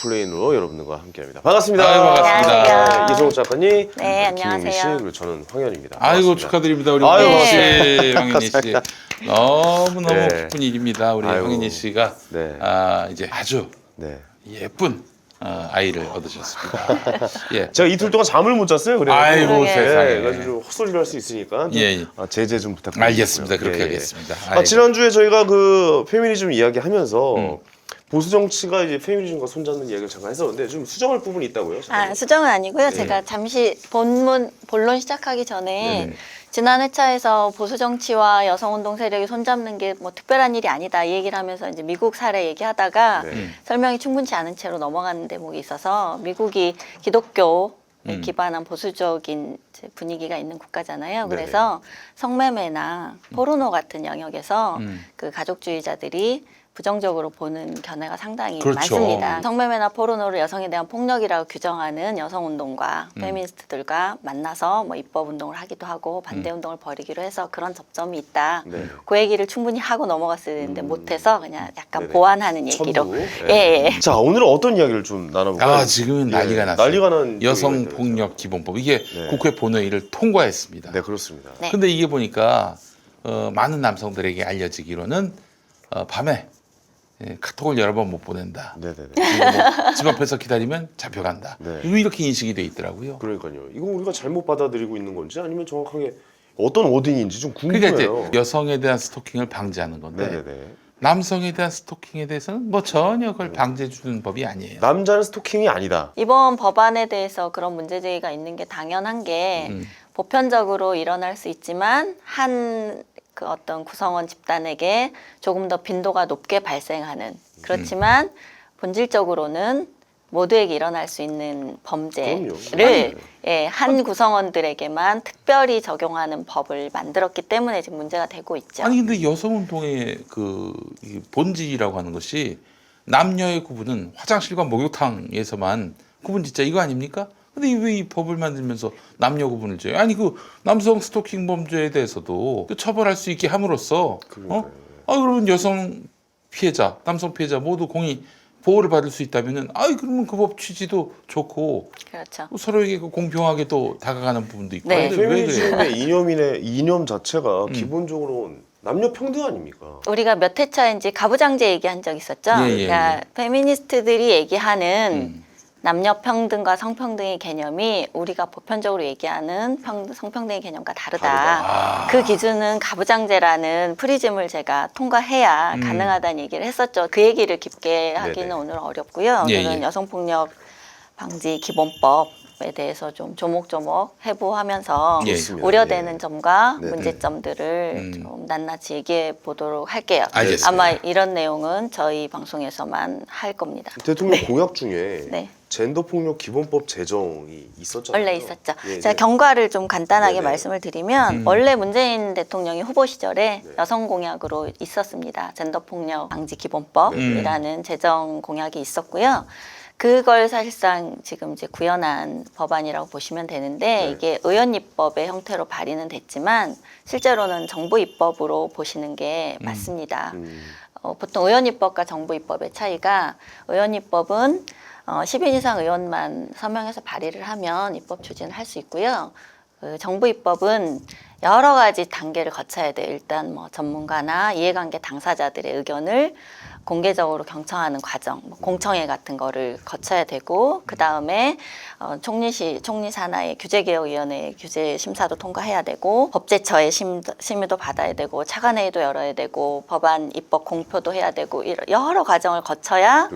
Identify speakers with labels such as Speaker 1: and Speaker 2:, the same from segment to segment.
Speaker 1: 익스플레인으로 여러분들과 함께합니다. 반갑습니다.
Speaker 2: 아유, 반갑습니다.
Speaker 3: 안녕하세요.
Speaker 1: 이성욱 작가님,
Speaker 3: 네,
Speaker 1: 김민희 씨,
Speaker 3: 안녕하세요.
Speaker 1: 그리고 저는 황현입니다.
Speaker 2: 아이고
Speaker 1: 반갑습니다.
Speaker 2: 축하드립니다 우리
Speaker 1: 아유,
Speaker 2: 황인희
Speaker 1: 반갑습니다.
Speaker 2: 씨, 황인희 씨. 너무너무
Speaker 1: 네.
Speaker 2: 기쁜 일입니다. 우리
Speaker 1: 아이고.
Speaker 2: 황인희 씨가
Speaker 1: 네.
Speaker 2: 이제 아주
Speaker 1: 네.
Speaker 2: 예쁜 아이를 얻으셨습니다. 예.
Speaker 1: 제가 이틀 동안 잠을 못 잤어요. 그래서
Speaker 2: 아이고
Speaker 3: 네.
Speaker 2: 세상에.
Speaker 1: 그래서 좀 헛소리를 할 수 있으니까 좀,
Speaker 2: 예, 예.
Speaker 1: 제재 좀 부탁드립니다.
Speaker 2: 알겠습니다. 그렇게 하겠습니다. 아이고.
Speaker 1: 지난주에 저희가 그 페미니즘 이야기하면서 보수 정치가 이제 페미니즘과 손잡는 이야기를 잠깐 했었는데 좀 수정할 부분이 있다고요?
Speaker 3: 아, 수정은 아니고요. 제가 잠시 본론 시작하기 전에
Speaker 1: 네네.
Speaker 3: 지난 회차에서 보수 정치와 여성 운동 세력이 손잡는 게 뭐 특별한 일이 아니다 이 얘기를 하면서 이제 미국 사례 얘기하다가
Speaker 1: 네.
Speaker 3: 설명이 충분치 않은 채로 넘어가는 대목이 있어서 미국이 기독교에 기반한 보수적인 이제 분위기가 있는 국가잖아요.
Speaker 1: 네네.
Speaker 3: 그래서 성매매나 포르노 같은 영역에서 그 가족주의자들이 부정적으로 보는 견해가 상당히
Speaker 2: 그렇죠.
Speaker 3: 많습니다. 성매매나 포르노를 여성에 대한 폭력이라고 규정하는 여성운동가, 페미니스트들과 만나서 뭐 입법운동을 하기도 하고 반대운동을 벌이기로 해서 그런 접점이 있다.
Speaker 1: 네.
Speaker 3: 그 얘기를 충분히 하고 넘어갔어야 되는데 못해서 그냥 약간
Speaker 1: 네네.
Speaker 3: 보완하는 얘기로.
Speaker 1: 첨부.
Speaker 3: 예.
Speaker 1: 자, 오늘은 어떤 이야기를 좀 나눠볼까요?
Speaker 2: 지금은
Speaker 1: 예,
Speaker 2: 난리가 났어요.
Speaker 1: 난리가 난
Speaker 2: 여성 폭력 기본법 이게
Speaker 1: 네.
Speaker 2: 국회 본회의를 통과했습니다.
Speaker 1: 네, 그렇습니다.
Speaker 3: 네.
Speaker 2: 근데 이게 보니까 많은 남성들에게 알려지기로는 밤에 카톡을 여러 번 못 보낸다.
Speaker 1: 네네네.
Speaker 2: 그리고 뭐집 앞에서 기다리면 잡혀간다.
Speaker 1: 네.
Speaker 2: 이렇게 인식이 돼 있더라고요.
Speaker 1: 그러니까요. 이거 우리가 잘못 받아들이고 있는 건지 아니면 정확하게 어떤 워딩인지 좀
Speaker 2: 그러니까
Speaker 1: 궁금해요.
Speaker 2: 이제 여성에 대한 스토킹을 방지하는 건데
Speaker 1: 네네네.
Speaker 2: 남성에 대한 스토킹에 대해서는 뭐 전혀 그걸 방지해 주는 법이 아니에요.
Speaker 1: 남자는 스토킹이 아니다.
Speaker 3: 이번 법안에 대해서 그런 문제 제기가 있는 게 당연한 게 보편적으로 일어날 수 있지만 한 그 어떤 구성원 집단에게 조금 더 빈도가 높게 발생하는 그렇지만 본질적으로는 모두에게 일어날 수 있는 범죄를
Speaker 1: 그럼요.
Speaker 3: 한 구성원들에게만 특별히 적용하는 법을 만들었기 때문에 지금 문제가 되고 있죠.
Speaker 2: 아니 근데 여성 운동의 이 본질이라고 하는 것이 남녀의 구분은 화장실과 목욕탕에서만 구분 짓자 이거 아닙니까? 근데 왜 이 법을 만들면서 남녀 구분을 줘요? 아니 그 남성 스토킹 범죄에 대해서도 또 처벌할 수 있게 함으로써 그러면 여성 피해자, 남성 피해자 모두 공히 보호를 받을 수 있다면은 그러면 그 법 취지도 좋고
Speaker 3: 그렇죠.
Speaker 2: 서로에게 공평하게 또 다가가는 부분도 있고
Speaker 3: 네.
Speaker 2: 근데 왜 그래요?
Speaker 1: 페미니즘의 이념 자체가 기본적으로 남녀 평등 아닙니까?
Speaker 3: 우리가 몇 회차인지 가부장제 얘기한 적 있었죠. 그러니까 페미니스트들이 얘기하는 남녀 평등과 성평등의 개념이 우리가 보편적으로 얘기하는 성평등의 개념과 다르다. 그 기준은 가부장제라는 프리즘을 제가 통과해야 가능하다는 얘기를 했었죠. 그 얘기를 깊게 하기는 오늘 어렵고요. 오늘은 여성폭력 방지 기본법에 대해서 좀 조목조목 해부하면서 우려되는 점과 문제점들을 좀 낱낱이 얘기해 보도록 할게요.
Speaker 2: 알겠습니다.
Speaker 3: 아마 이런 내용은 저희 방송에서만 할 겁니다.
Speaker 1: 대통령 공약 중에
Speaker 3: 네.
Speaker 1: 젠더 폭력 기본법 제정이 있었잖아요.
Speaker 3: 원래 있었죠.
Speaker 1: 예,
Speaker 3: 제가
Speaker 1: 네.
Speaker 3: 경과를 좀 간단하게
Speaker 1: 네네.
Speaker 3: 말씀을 드리면 원래 문재인 대통령이 후보 시절에 여성 공약으로 있었습니다. 젠더 폭력 방지 기본법이라는 제정 공약이 있었고요. 그걸 사실상 지금 이제 구현한 법안이라고 보시면 되는데 이게 의원 입법의 형태로 발의는 됐지만 실제로는 정부 입법으로 보시는 게 맞습니다. 보통 의원 입법과 정부 입법의 차이가 의원 입법은 10인 이상 의원만 서명해서 발의를 하면 입법 추진을 할 수 있고요. 그 정부 입법은 여러 가지 단계를 거쳐야 돼요. 일단 뭐 전문가나 이해관계 당사자들의 의견을 공개적으로 경청하는 과정, 공청회 같은 거를 거쳐야 되고 그 다음에 총리 산하의 규제개혁위원회 규제 심사도 통과해야 되고 법제처의 심의도 받아야 되고 차관회의도 열어야 되고 법안 입법 공표도 해야 되고 여러 과정을 거쳐야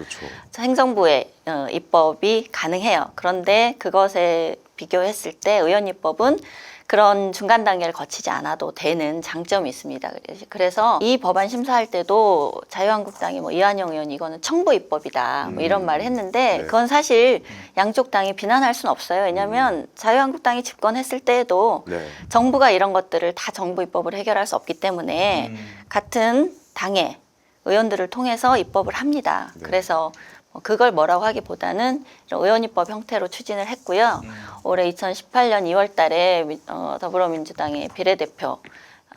Speaker 3: 행정부의 입법이 가능해요. 그런데 그것에 비교했을 때 의원 입법은 그런 중간 단계를 거치지 않아도 되는 장점이 있습니다. 그래서 이 법안 심사할 때도 자유한국당이 뭐 이완영 의원이 이거는 청부 입법이다 뭐 이런 말을 했는데 그건 사실 양쪽 당이 비난할 수는 없어요. 왜냐하면 자유한국당이 집권했을 때에도 정부가 이런 것들을 다 정부 입법으로 해결할 수 없기 때문에 같은 당의 의원들을 통해서 입법을 합니다. 그래서 그걸 뭐라고 하기보다는 의원 입법 형태로 추진을 했고요. 올해 2018년 2월 달에 더불어민주당의 비례대표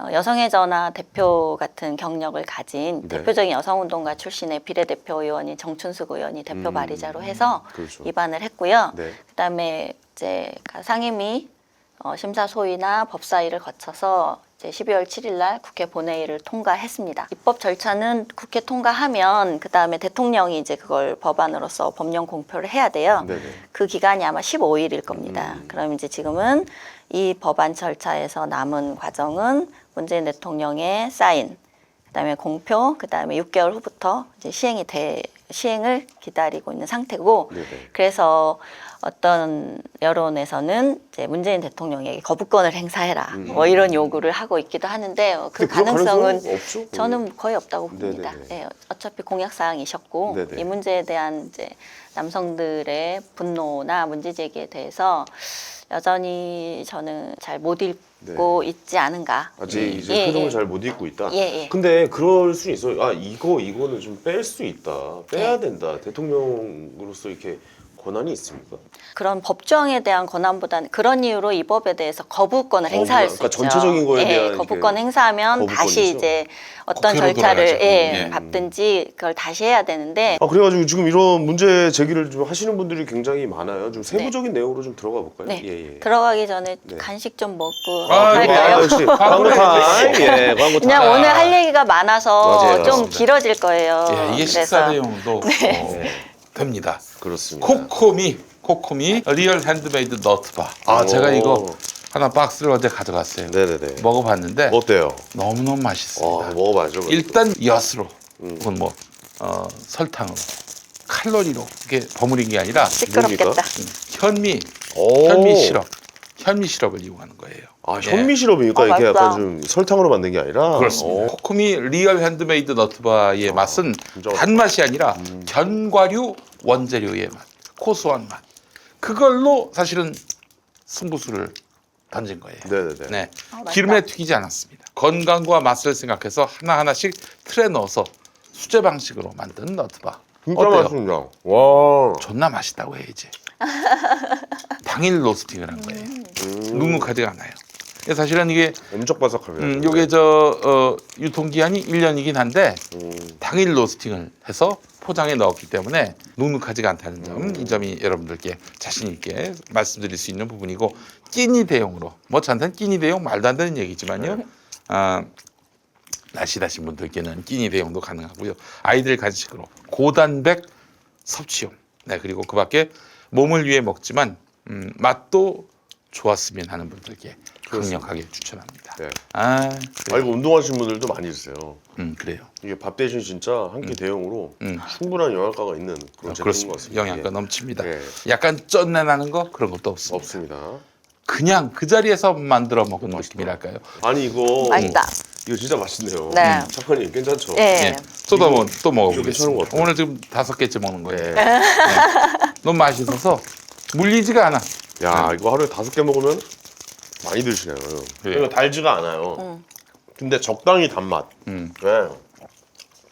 Speaker 3: 여성의 전화 대표 같은 경력을 가진
Speaker 1: 네.
Speaker 3: 대표적인 여성운동가 출신의 비례대표 의원인 정춘숙 의원이 대표 발의자로 해서
Speaker 1: 그렇죠.
Speaker 3: 입안을 했고요.
Speaker 1: 네.
Speaker 3: 그다음에 이제 상임위 심사 소위나 법사위를 거쳐서 이제 12월 7일 날 국회 본회의를 통과했습니다. 입법 절차는 국회 통과하면 그다음에 대통령이 이제 그걸 법안으로서 법령 공표를 해야 돼요.
Speaker 1: 네네.
Speaker 3: 그 기간이 아마 15일일 겁니다. 그럼 이제 지금은 이 법안 절차에서 남은 과정은 문재인 대통령의 사인, 그다음에 공표, 그다음에 6개월 후부터 이제 시행을 기다리고 있는 상태고,
Speaker 1: 네네.
Speaker 3: 그래서 어떤 여론에서는 이제 문재인 대통령에게 거부권을 행사해라, 뭐 이런 요구를 하고 있기도 하는데 그
Speaker 1: 근데 그럴
Speaker 3: 가능성은
Speaker 1: 가능성은 없죠?
Speaker 3: 저는 거의 없다고 봅니다.
Speaker 1: 네네네.
Speaker 3: 예, 어차피 공약 사항이셨고
Speaker 1: 네네.
Speaker 3: 이 문제에 대한 이제 남성들의 분노나 문제 제기에 대해서 여전히 저는 잘 못 읽고 있지 않은가.
Speaker 1: 아직 이제
Speaker 3: 예,
Speaker 1: 흐름을
Speaker 3: 예.
Speaker 1: 잘 못 읽고 있다.
Speaker 3: 예, 예.
Speaker 1: 근데 그럴 수 있어요. 아 이거는 좀 뺄 수 있다. 빼야
Speaker 3: 네.
Speaker 1: 된다. 대통령으로서 이렇게 권한이 있습니까?
Speaker 3: 그런 법조항에 대한 권한보다는 그런 이유로 이 법에 대해서 거부권을 행사할 수
Speaker 1: 그러니까
Speaker 3: 있죠.
Speaker 1: 전체적인 거에 대한
Speaker 3: 예, 거부권
Speaker 1: 이게
Speaker 3: 행사하면 다시
Speaker 1: 거부권이죠.
Speaker 3: 이제 어떤
Speaker 2: 국회로
Speaker 3: 절차를
Speaker 2: 돌아가죠. 예.
Speaker 3: 밟든지 그걸 다시 해야 되는데
Speaker 1: 아 그래가지고 지금 이런 문제 제기를 좀 하시는 분들이 굉장히 많아요. 좀 세부적인 내용으로 좀 들어가 볼까요?
Speaker 3: 네.
Speaker 1: 예, 예.
Speaker 3: 들어가기 전에
Speaker 1: 네.
Speaker 3: 간식 좀 먹고
Speaker 2: 아,
Speaker 1: 네,
Speaker 3: 할까요?
Speaker 1: 역시 광고 타임. 예, 광고 타임.
Speaker 3: 그냥 오늘 할 얘기가 많아서
Speaker 1: 맞아요.
Speaker 3: 좀
Speaker 2: 맞습니다.
Speaker 3: 길어질 거예요.
Speaker 2: 예, 이게 식사 대용도 됩니다.
Speaker 1: 그렇습니다.
Speaker 2: 코코미 리얼 핸드메이드 너트바.
Speaker 1: 오.
Speaker 2: 제가 이거 하나 박스를 어제 가져갔어요.
Speaker 1: 네네네.
Speaker 2: 먹어봤는데
Speaker 1: 어때요?
Speaker 2: 너무너무 맛있습니다.
Speaker 1: 먹어봐죠.
Speaker 2: 일단 엿으로 혹은 뭐 설탕으로 칼로리로 이게 버무린 게 아니라
Speaker 3: 시끄럽겠다.
Speaker 1: 오.
Speaker 2: 현미 시럽을 이용하는 거예요.
Speaker 1: 아
Speaker 2: 예.
Speaker 1: 현미 시럽이니까 이렇게
Speaker 3: 맛있다.
Speaker 1: 약간 좀 설탕으로 만든 게 아니라.
Speaker 2: 그렇습니다. 코코미 리얼 핸드메이드 너트바의 맛은
Speaker 1: 진짜
Speaker 2: 단맛이 아니라 견과류 원재료의 맛, 고소한 맛. 그걸로 사실은 승부수를 던진 거예요.
Speaker 1: 네네네.
Speaker 2: 네.
Speaker 3: 맛있다.
Speaker 2: 기름에 튀기지 않았습니다. 건강과 맛을 생각해서 하나하나씩 틀에 넣어서 수제 방식으로 만든 너트바.
Speaker 1: 진짜
Speaker 2: 어때요?
Speaker 1: 맛있습니다. 와.
Speaker 2: 존나 맛있다고 해야지. 당일 로스팅을 한 거예요. 눅눅하지가 않아요. 그래서 사실은 이게
Speaker 1: 엄청 바삭합니다.
Speaker 2: 요게 유통기한이 1년이긴 한데 당일 로스팅을 해서 포장에 넣었기 때문에 눅눅하지가 않다는 점, 이 점이 여러분들께 자신 있게 말씀드릴 수 있는 부분이고, 끼니 대용으로 뭐 잔탄 끼니 대용 말도 안 되는 얘기지만요. 날씬하신 분들께는 끼니 대용도 가능하고요. 아이들 간식으로 고단백 섭취용. 네, 그리고 그밖에 몸을 위해 먹지만 맛도 좋았으면 하는 분들께 강력하게 추천합니다.
Speaker 1: 네.
Speaker 2: 아,
Speaker 1: 아
Speaker 2: 그래요.
Speaker 1: 이거 운동하시는 분들도 많이 드세요.
Speaker 2: 그래요.
Speaker 1: 이게 밥 대신 진짜 한 끼 대용으로
Speaker 2: 음.
Speaker 1: 충분한 영양가가 있는 그런 제품인 것
Speaker 2: 그렇습니다.
Speaker 1: 같습니다.
Speaker 2: 영양가
Speaker 1: 예.
Speaker 2: 넘칩니다.
Speaker 1: 예.
Speaker 2: 약간 쩐내 나는 거 그런 것도 없습니다.
Speaker 1: 없습니다.
Speaker 2: 그냥 그 자리에서 만들어 먹은 느낌이랄까요.
Speaker 1: 아니 이거
Speaker 3: 맛있다.
Speaker 1: 이거 진짜 맛있네요.
Speaker 3: 네.
Speaker 1: 작가님 괜찮죠?
Speaker 3: 예.
Speaker 2: 네. 저도 한번 또
Speaker 1: 괜찮은 것
Speaker 2: 먹어보겠습니다.
Speaker 1: 같아요.
Speaker 2: 오늘 지금 5개째 먹는 거예요.
Speaker 1: 네.
Speaker 2: 너무 맛있어서 물리지가 않아.
Speaker 1: 야 이거 하루에 5개 먹으면 많이 드시네요.
Speaker 2: 예.
Speaker 1: 이거 달지가 않아요. 근데 적당히 단맛.
Speaker 2: 음.
Speaker 1: 네.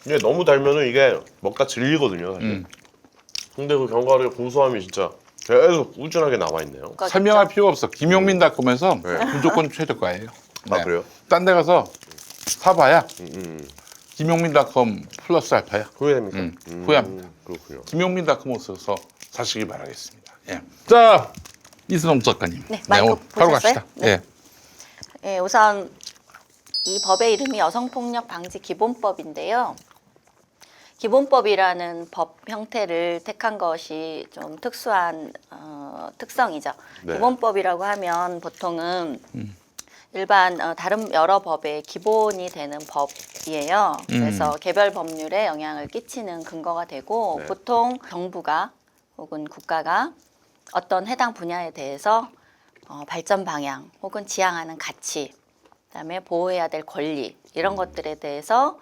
Speaker 1: 이게 너무 달면은 이게 먹다 질리거든요. 사실. 근데 그 견과류의 고소함이 진짜 계속 꾸준하게 남아 있네요.
Speaker 2: 설명할 필요가 없어. 김용민닷컴에서
Speaker 1: 네.
Speaker 2: 무조건 최저가예요.
Speaker 1: 아 그래요?
Speaker 2: 딴 데 가서 사봐야
Speaker 1: 음.
Speaker 2: 김용민닷컴 플러스 알파야.
Speaker 1: 후회됩니까?
Speaker 2: 후회합니다.
Speaker 1: 그렇군요.
Speaker 2: 김용민닷컴 오셔서 사시길 바라겠습니다. 예. 자, 이수동 작가님.
Speaker 3: 네, 마이크
Speaker 2: 바로
Speaker 3: 보셨어요?
Speaker 2: 갑시다.
Speaker 3: 네.
Speaker 2: 예.
Speaker 3: 예, 우선 이 법의 이름이 여성폭력 방지 기본법인데요. 기본법이라는 법 형태를 택한 것이 좀 특수한 특성이죠.
Speaker 1: 네.
Speaker 3: 기본법이라고 하면 보통은 일반 다른 여러 법의 기본이 되는 법이에요. 그래서 개별 법률에 영향을 끼치는 근거가 되고
Speaker 1: 네.
Speaker 3: 보통 정부가 혹은 국가가 어떤 해당 분야에 대해서 발전 방향 혹은 지향하는 가치, 그다음에 보호해야 될 권리 이런 것들에 대해서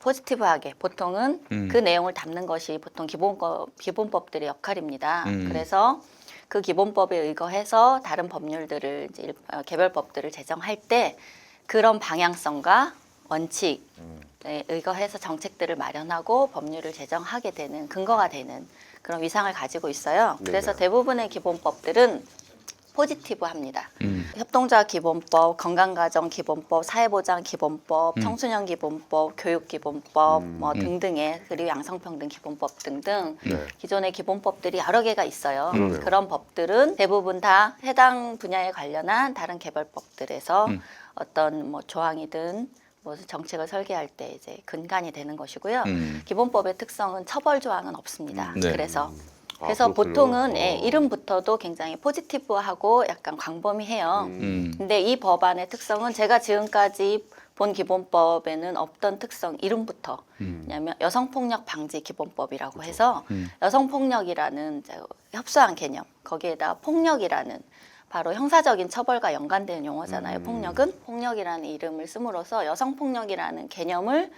Speaker 3: 포지티브하게 보통은 그 내용을 담는 것이 보통 기본법들의 역할입니다. 그래서 그 기본법에 의거해서 다른 법률들을 이제 개별법들을 제정할 때 그런 방향성과 원칙에 의거해서 정책들을 마련하고 법률을 제정하게 되는 근거가 되는 그런 위상을 가지고 있어요.
Speaker 1: 네네.
Speaker 3: 그래서 대부분의 기본법들은 포지티브합니다. 협동조합 기본법, 건강가정 기본법, 사회보장 기본법, 청소년 기본법, 교육 기본법 뭐 등등의 그리고 양성평등 기본법 등등
Speaker 1: 네.
Speaker 3: 기존의 기본법들이 여러 개가 있어요. 그런 법들은 대부분 다 해당 분야에 관련한 다른 개별법들에서 어떤 뭐 조항이든 무슨 정책을 설계할 때 이제 근간이 되는 것이고요. 기본법의 특성은 처벌 조항은 없습니다.
Speaker 2: 네.
Speaker 3: 그래서
Speaker 1: 아,
Speaker 3: 그래서
Speaker 1: 그렇군요.
Speaker 3: 보통은 예, 이름부터도 굉장히 포지티브하고 약간 광범위해요. 근데 이 법안의 특성은 제가 지금까지 본 기본법에는 없던 특성 이름부터 왜냐하면 여성폭력 방지 기본법이라고 해서 여성폭력이라는 협소한 개념 거기에다 폭력이라는 바로 형사적인 처벌과 연관되는 용어잖아요. 폭력이라는 이름을 씀으로써 여성폭력이라는 개념을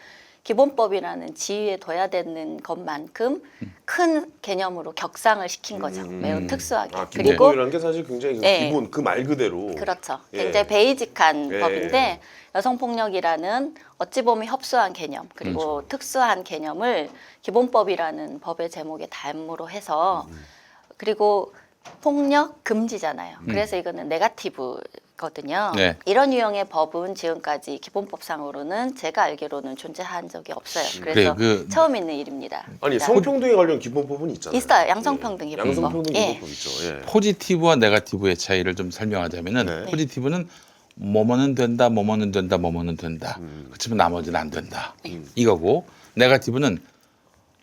Speaker 3: 기본법이라는 지위에 둬야 되는 것만큼 큰 개념으로 격상을 시킨 거죠. 매우 특수하게.
Speaker 1: 아,
Speaker 3: 그리고
Speaker 1: 기본법이라는 게 사실 굉장히
Speaker 3: 예.
Speaker 1: 기본 그 말 그대로.
Speaker 3: 그렇죠.
Speaker 1: 예.
Speaker 3: 굉장히 베이직한
Speaker 1: 예.
Speaker 3: 법인데 여성폭력이라는 어찌 보면 협소한 개념 그리고
Speaker 1: 그렇죠.
Speaker 3: 특수한 개념을 기본법이라는 법의 제목에 담으로 해서 그리고 폭력 금지잖아요. 그래서 이거는 네거티브거든요.
Speaker 2: 네.
Speaker 3: 이런 유형의 법은 지금까지 기본법상으로는 제가 알기로는 존재한 적이 없어요.
Speaker 2: 그래요.
Speaker 3: 그래서 처음 있는 일입니다.
Speaker 1: 아니
Speaker 3: 일단
Speaker 1: 성평등에 관련 기본법은 있잖아요.
Speaker 3: 있어요. 양성평등
Speaker 1: 예.
Speaker 3: 기본법.
Speaker 1: 양성평등
Speaker 3: 예.
Speaker 1: 기본법 있죠. 예.
Speaker 2: 포지티브와 네거티브의 차이를 좀 설명하자면은
Speaker 1: 네.
Speaker 2: 포지티브는 뭐뭐는 된다, 뭐뭐는 된다, 뭐뭐는 된다. 그렇지만 나머지는 안 된다. 이거고 네거티브는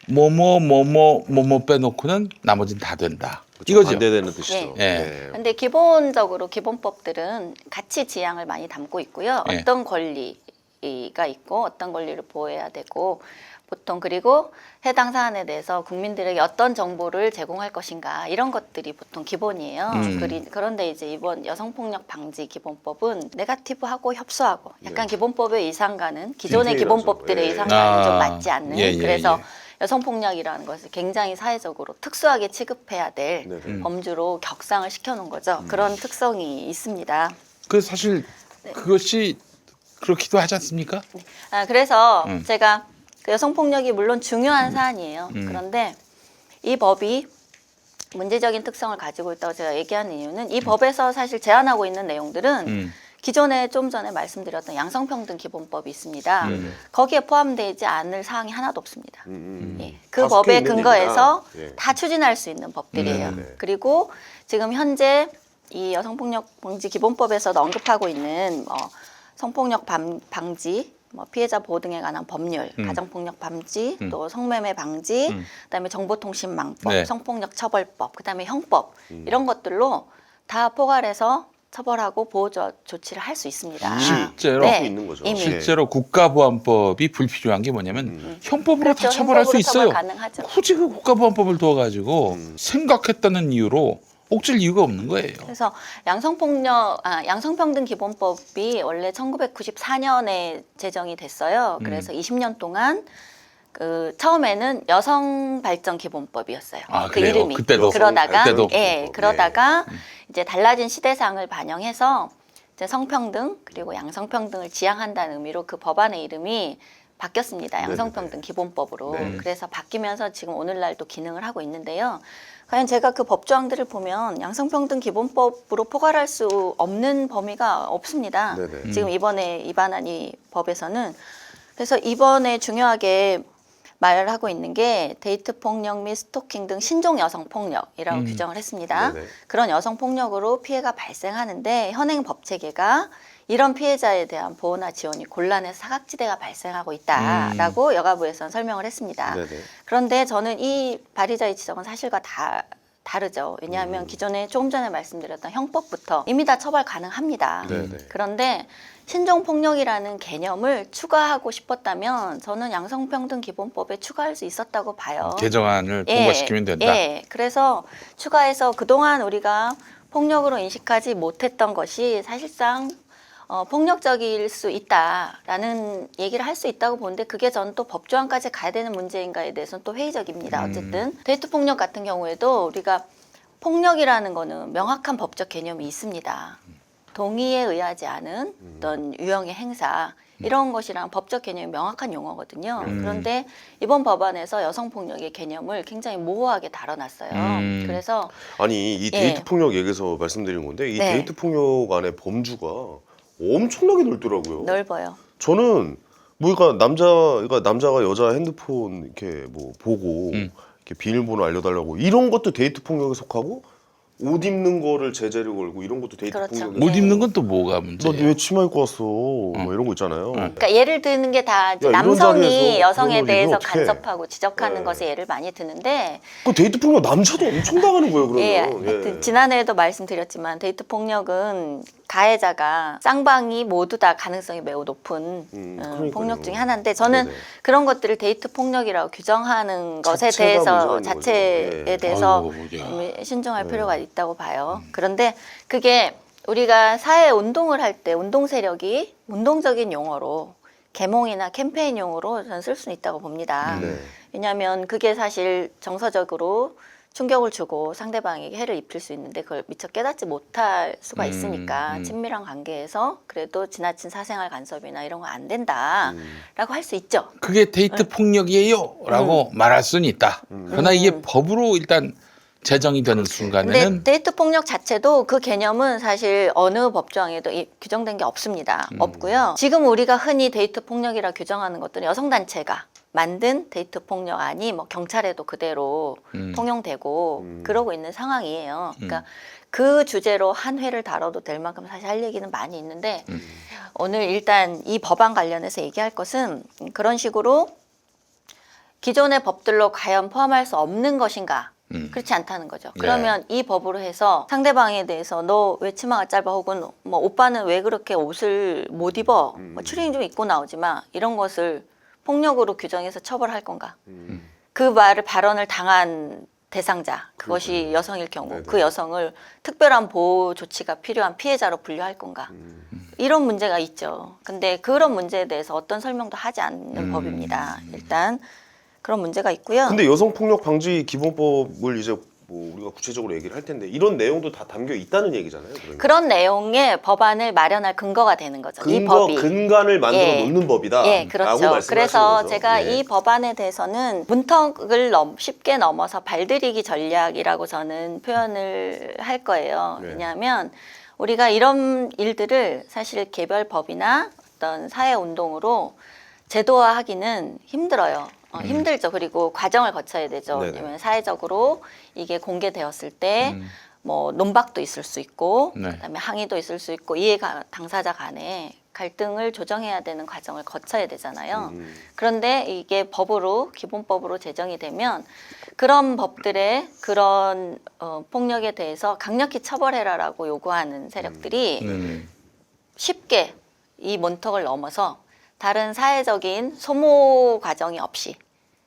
Speaker 2: 뭐뭐 빼놓고는 나머지는 다 된다. 이거죠.
Speaker 1: 반대되는 뜻이죠.
Speaker 2: 예.
Speaker 1: 예.
Speaker 3: 근데 기본적으로 기본법들은 가치 지향을 많이 담고 있고요.
Speaker 2: 예.
Speaker 3: 어떤 권리가 있고 어떤 권리를 보호해야 되고 보통 그리고 해당 사안에 대해서 국민들에게 어떤 정보를 제공할 것인가 이런 것들이 보통 기본이에요. 그런데 이제 이번 여성폭력 방지 기본법은 네거티브하고 협소하고 약간 기본법의 이상과는 기존의
Speaker 1: 디테일하죠.
Speaker 3: 기본법들의
Speaker 1: 예.
Speaker 3: 이상과는 좀
Speaker 2: 아.
Speaker 3: 맞지 않는
Speaker 2: 예, 예,
Speaker 3: 그래서
Speaker 2: 예.
Speaker 3: 여성폭력이라는 것을 굉장히 사회적으로 특수하게 취급해야 될
Speaker 1: 네네.
Speaker 3: 범주로 격상을 시켜놓은 거죠. 그런 특성이 있습니다.
Speaker 2: 그 사실 그것이 그렇기도 하지 않습니까?
Speaker 3: 그래서 제가 그 여성폭력이 물론 중요한 사안이에요. 그런데 이 법이 문제적인 특성을 가지고 있다고 제가 얘기하는 이유는 이 법에서 사실 제안하고 있는 내용들은 기존에 좀 전에 말씀드렸던 양성평등 기본법이 있습니다. 거기에 포함되지 않을 사항이 하나도 없습니다. 예. 그
Speaker 1: 다
Speaker 3: 법에
Speaker 1: 속해 있는
Speaker 3: 근거해서
Speaker 1: 얘기다. 예.
Speaker 3: 다 추진할 수 있는 법들이에요.
Speaker 1: 네.
Speaker 3: 그리고 지금 현재 이 여성폭력 방지 기본법에서도 언급하고 있는 성폭력 방지, 피해자 보호 등에 관한 법률, 가정폭력 방지, 또 성매매 방지, 그다음에 정보통신망법,
Speaker 2: 네.
Speaker 3: 성폭력 처벌법, 그다음에 형법 이런 것들로 다 포괄해서 처벌하고 보호 조치를 할 수 있습니다.
Speaker 2: 실제로
Speaker 1: 하고 있는 거죠.
Speaker 3: 이미.
Speaker 2: 실제로 국가보안법이 불필요한 게 뭐냐면 형법으로 다
Speaker 3: 그렇죠.
Speaker 2: 처벌할 수
Speaker 3: 형법으로
Speaker 2: 있어요.
Speaker 3: 처벌 가능하죠.
Speaker 2: 굳이 그 국가보안법을 두어가지고 생각했다는 이유로 옥질 이유가 없는 거예요.
Speaker 3: 그래서 양성평등 기본법이 원래 1994년에 제정이 됐어요. 그래서 20년 동안 그 처음에는 여성발전기본법이었어요.
Speaker 2: 아,
Speaker 3: 그
Speaker 2: 그래요?
Speaker 3: 이름이.
Speaker 2: 그때도?
Speaker 3: 그러다가
Speaker 2: 그때도?
Speaker 3: 그러다가 이제 달라진 시대상을 반영해서 이제 성평등 그리고 양성평등을 지향한다는 의미로 그 법안의 이름이 바뀌었습니다. 양성평등 기본법으로.
Speaker 1: 네.
Speaker 3: 그래서 바뀌면서 지금 오늘날도 기능을 하고 있는데요. 과연 제가 그 법조항들을 보면 양성평등 기본법으로 포괄할 수 없는 범위가 없습니다.
Speaker 1: 네네.
Speaker 3: 지금 이번에 입안한 이 법에서는 그래서 이번에 중요하게 말을 하고 있는 게 데이트 폭력 및 스토킹 등 신종 여성 폭력이라고 규정을 했습니다.
Speaker 1: 네네.
Speaker 3: 그런 여성 폭력으로 피해가 발생하는데 현행 법 체계가 이런 피해자에 대한 보호나 지원이 곤란해서 사각지대가 발생하고 있다라고 여가부에서는 설명을 했습니다.
Speaker 1: 네네.
Speaker 3: 그런데 저는 이 발의자의 지적은 사실과 다르죠. 왜냐하면 기존에 조금 전에 말씀드렸던 형법부터 이미 다 처벌 가능합니다.
Speaker 1: 네네.
Speaker 3: 그런데 신종폭력이라는 개념을 추가하고 싶었다면 저는 양성평등 기본법에 추가할 수 있었다고 봐요.
Speaker 2: 개정안을 통과시키면 된다.
Speaker 3: 예, 그래서 추가해서 그동안 우리가 폭력으로 인식하지 못했던 것이 사실상 폭력적일 수 있다라는 얘기를 할 수 있다고 보는데 그게 저는 또 법조항까지 가야 되는 문제인가에 대해서는 또 회의적입니다. 어쨌든 데이트 폭력 같은 경우에도 우리가 폭력이라는 거는 명확한 법적 개념이 있습니다. 동의에 의하지 않은 어떤 유형의 행사 이런 것이랑 법적 개념이 명확한 용어거든요. 그런데 이번 법안에서 여성폭력의 개념을 굉장히 모호하게 다뤄놨어요. 그래서
Speaker 1: 아니 이 데이트 폭력 얘기해서 말씀드린 건데 이
Speaker 3: 네.
Speaker 1: 데이트 폭력 안에 범주가 엄청나게 넓더라고요.
Speaker 3: 넓어요.
Speaker 1: 저는 뭐 그러니까 남자가 여자 핸드폰 이렇게 뭐 보고 이렇게 비밀번호 알려달라고 이런 것도 데이트 폭력에 속하고 옷 입는 거를 제재를 걸고 이런 것도 데이트
Speaker 3: 그렇죠.
Speaker 1: 폭력에
Speaker 2: 못 입는 건 또 뭐가 문제예요?
Speaker 1: 너왜 치마 입고 왔어? 뭐 이런 거 있잖아요.
Speaker 3: 그러니까 예를 드는 게 다
Speaker 1: 이런
Speaker 3: 남성이
Speaker 1: 자리에서
Speaker 3: 여성에
Speaker 1: 그런 걸
Speaker 3: 대해서
Speaker 1: 어떡해.
Speaker 3: 간섭하고 지적하는
Speaker 1: 네.
Speaker 3: 것에 예를 많이 드는데
Speaker 1: 그 데이트 폭력 남자도 엄청 당하는 거예요, 그러면.
Speaker 3: 예, 하여튼 지난해에도 말씀드렸지만 데이트 폭력은 가해자가 쌍방이 모두 다 가능성이 매우 높은
Speaker 1: 그러니까요.
Speaker 3: 폭력 중에 하나인데 저는
Speaker 1: 네네.
Speaker 3: 그런 것들을 데이트 폭력이라고 규정하는 것에
Speaker 1: 자체가
Speaker 3: 대해서
Speaker 1: 문제가 있는
Speaker 3: 자체에
Speaker 1: 거죠. 예.
Speaker 3: 대해서
Speaker 2: 아이고, 야.
Speaker 3: 좀 신중할 필요가 있다고 봐요. 그런데 그게 우리가 사회 운동을 할 때 운동 세력이 운동적인 용어로 계몽이나 캠페인 용어로 저는 쓸 수는 있다고 봅니다.
Speaker 1: 네.
Speaker 3: 왜냐하면 그게 사실 정서적으로 충격을 주고 상대방에게 해를 입힐 수 있는데 그걸 미처 깨닫지 못할 수가 있으니까 친밀한 관계에서 그래도 지나친 사생활 간섭이나 이런 거 안 된다라고 할 수 있죠.
Speaker 2: 그게 데이트 폭력이에요라고 말할 수는 있다. 그러나 이게 법으로 일단 제정이 되는
Speaker 3: 근데
Speaker 2: 순간에는
Speaker 3: 데이트 폭력 자체도 그 개념은 사실 어느 법조항에도 규정된 게 없습니다. 없고요. 지금 우리가 흔히 데이트 폭력이라 규정하는 것들은 여성단체가 만든 데이트 폭력안이 뭐 경찰에도 그대로 통용되고 그러고 있는 상황이에요. 그러니까 그 주제로 한 회를 다뤄도 될 만큼 사실 할 얘기는 많이 있는데 오늘 일단 이 법안 관련해서 얘기할 것은 그런 식으로 기존의 법들로 과연 포함할 수 없는 것인가? 그렇지 않다는 거죠. 그러면 이 법으로 해서 상대방에 대해서 너 왜 치마가 짧아 혹은 뭐 오빠는 왜 그렇게 옷을 못 입어? 뭐 추리닝 좀 입고 나오지 마. 이런 것을 폭력으로 규정해서 처벌할 건가? 그 발언을 당한 대상자, 그것이 여성일 경우
Speaker 1: 네네.
Speaker 3: 그 여성을 특별한 보호 조치가 필요한 피해자로 분류할 건가? 이런 문제가 있죠. 근데 그런 문제에 대해서 어떤 설명도 하지 않는 법입니다. 일단 그런 문제가 있고요.
Speaker 1: 근데 여성폭력 방지 기본법을 이제 뭐 우리가 구체적으로 얘기를 할 텐데 이런 내용도 다 담겨 있다는 얘기잖아요. 그러니까.
Speaker 3: 그런 내용의 법안을 마련할 근거가 되는 거죠. 이 법이.
Speaker 1: 근간을 만들어
Speaker 3: 예.
Speaker 1: 놓는 법이다.
Speaker 3: 예, 그렇죠. 그래서 제가
Speaker 1: 예.
Speaker 3: 이 법안에 대해서는 문턱을 쉽게 넘어서 발들이기 전략이라고 저는 표현을 할 거예요.
Speaker 1: 네.
Speaker 3: 왜냐하면 우리가 이런 일들을 사실 개별 법이나 어떤 사회 운동으로 제도화하기는 힘들어요. 힘들죠. 그리고 과정을 거쳐야 되죠.
Speaker 1: 네네.
Speaker 3: 왜냐하면 사회적으로 이게 공개되었을 때 뭐 논박도 있을 수 있고
Speaker 2: 네.
Speaker 3: 그다음에 항의도 있을 수 있고 이해 당사자 간에 갈등을 조정해야 되는 과정을 거쳐야 되잖아요. 그런데 이게 법으로 기본법으로 제정이 되면 그런 법들의 그런 폭력에 대해서 강력히 처벌해라라고 요구하는 세력들이 쉽게 이 문턱을 넘어서 다른 사회적인 소모 과정이 없이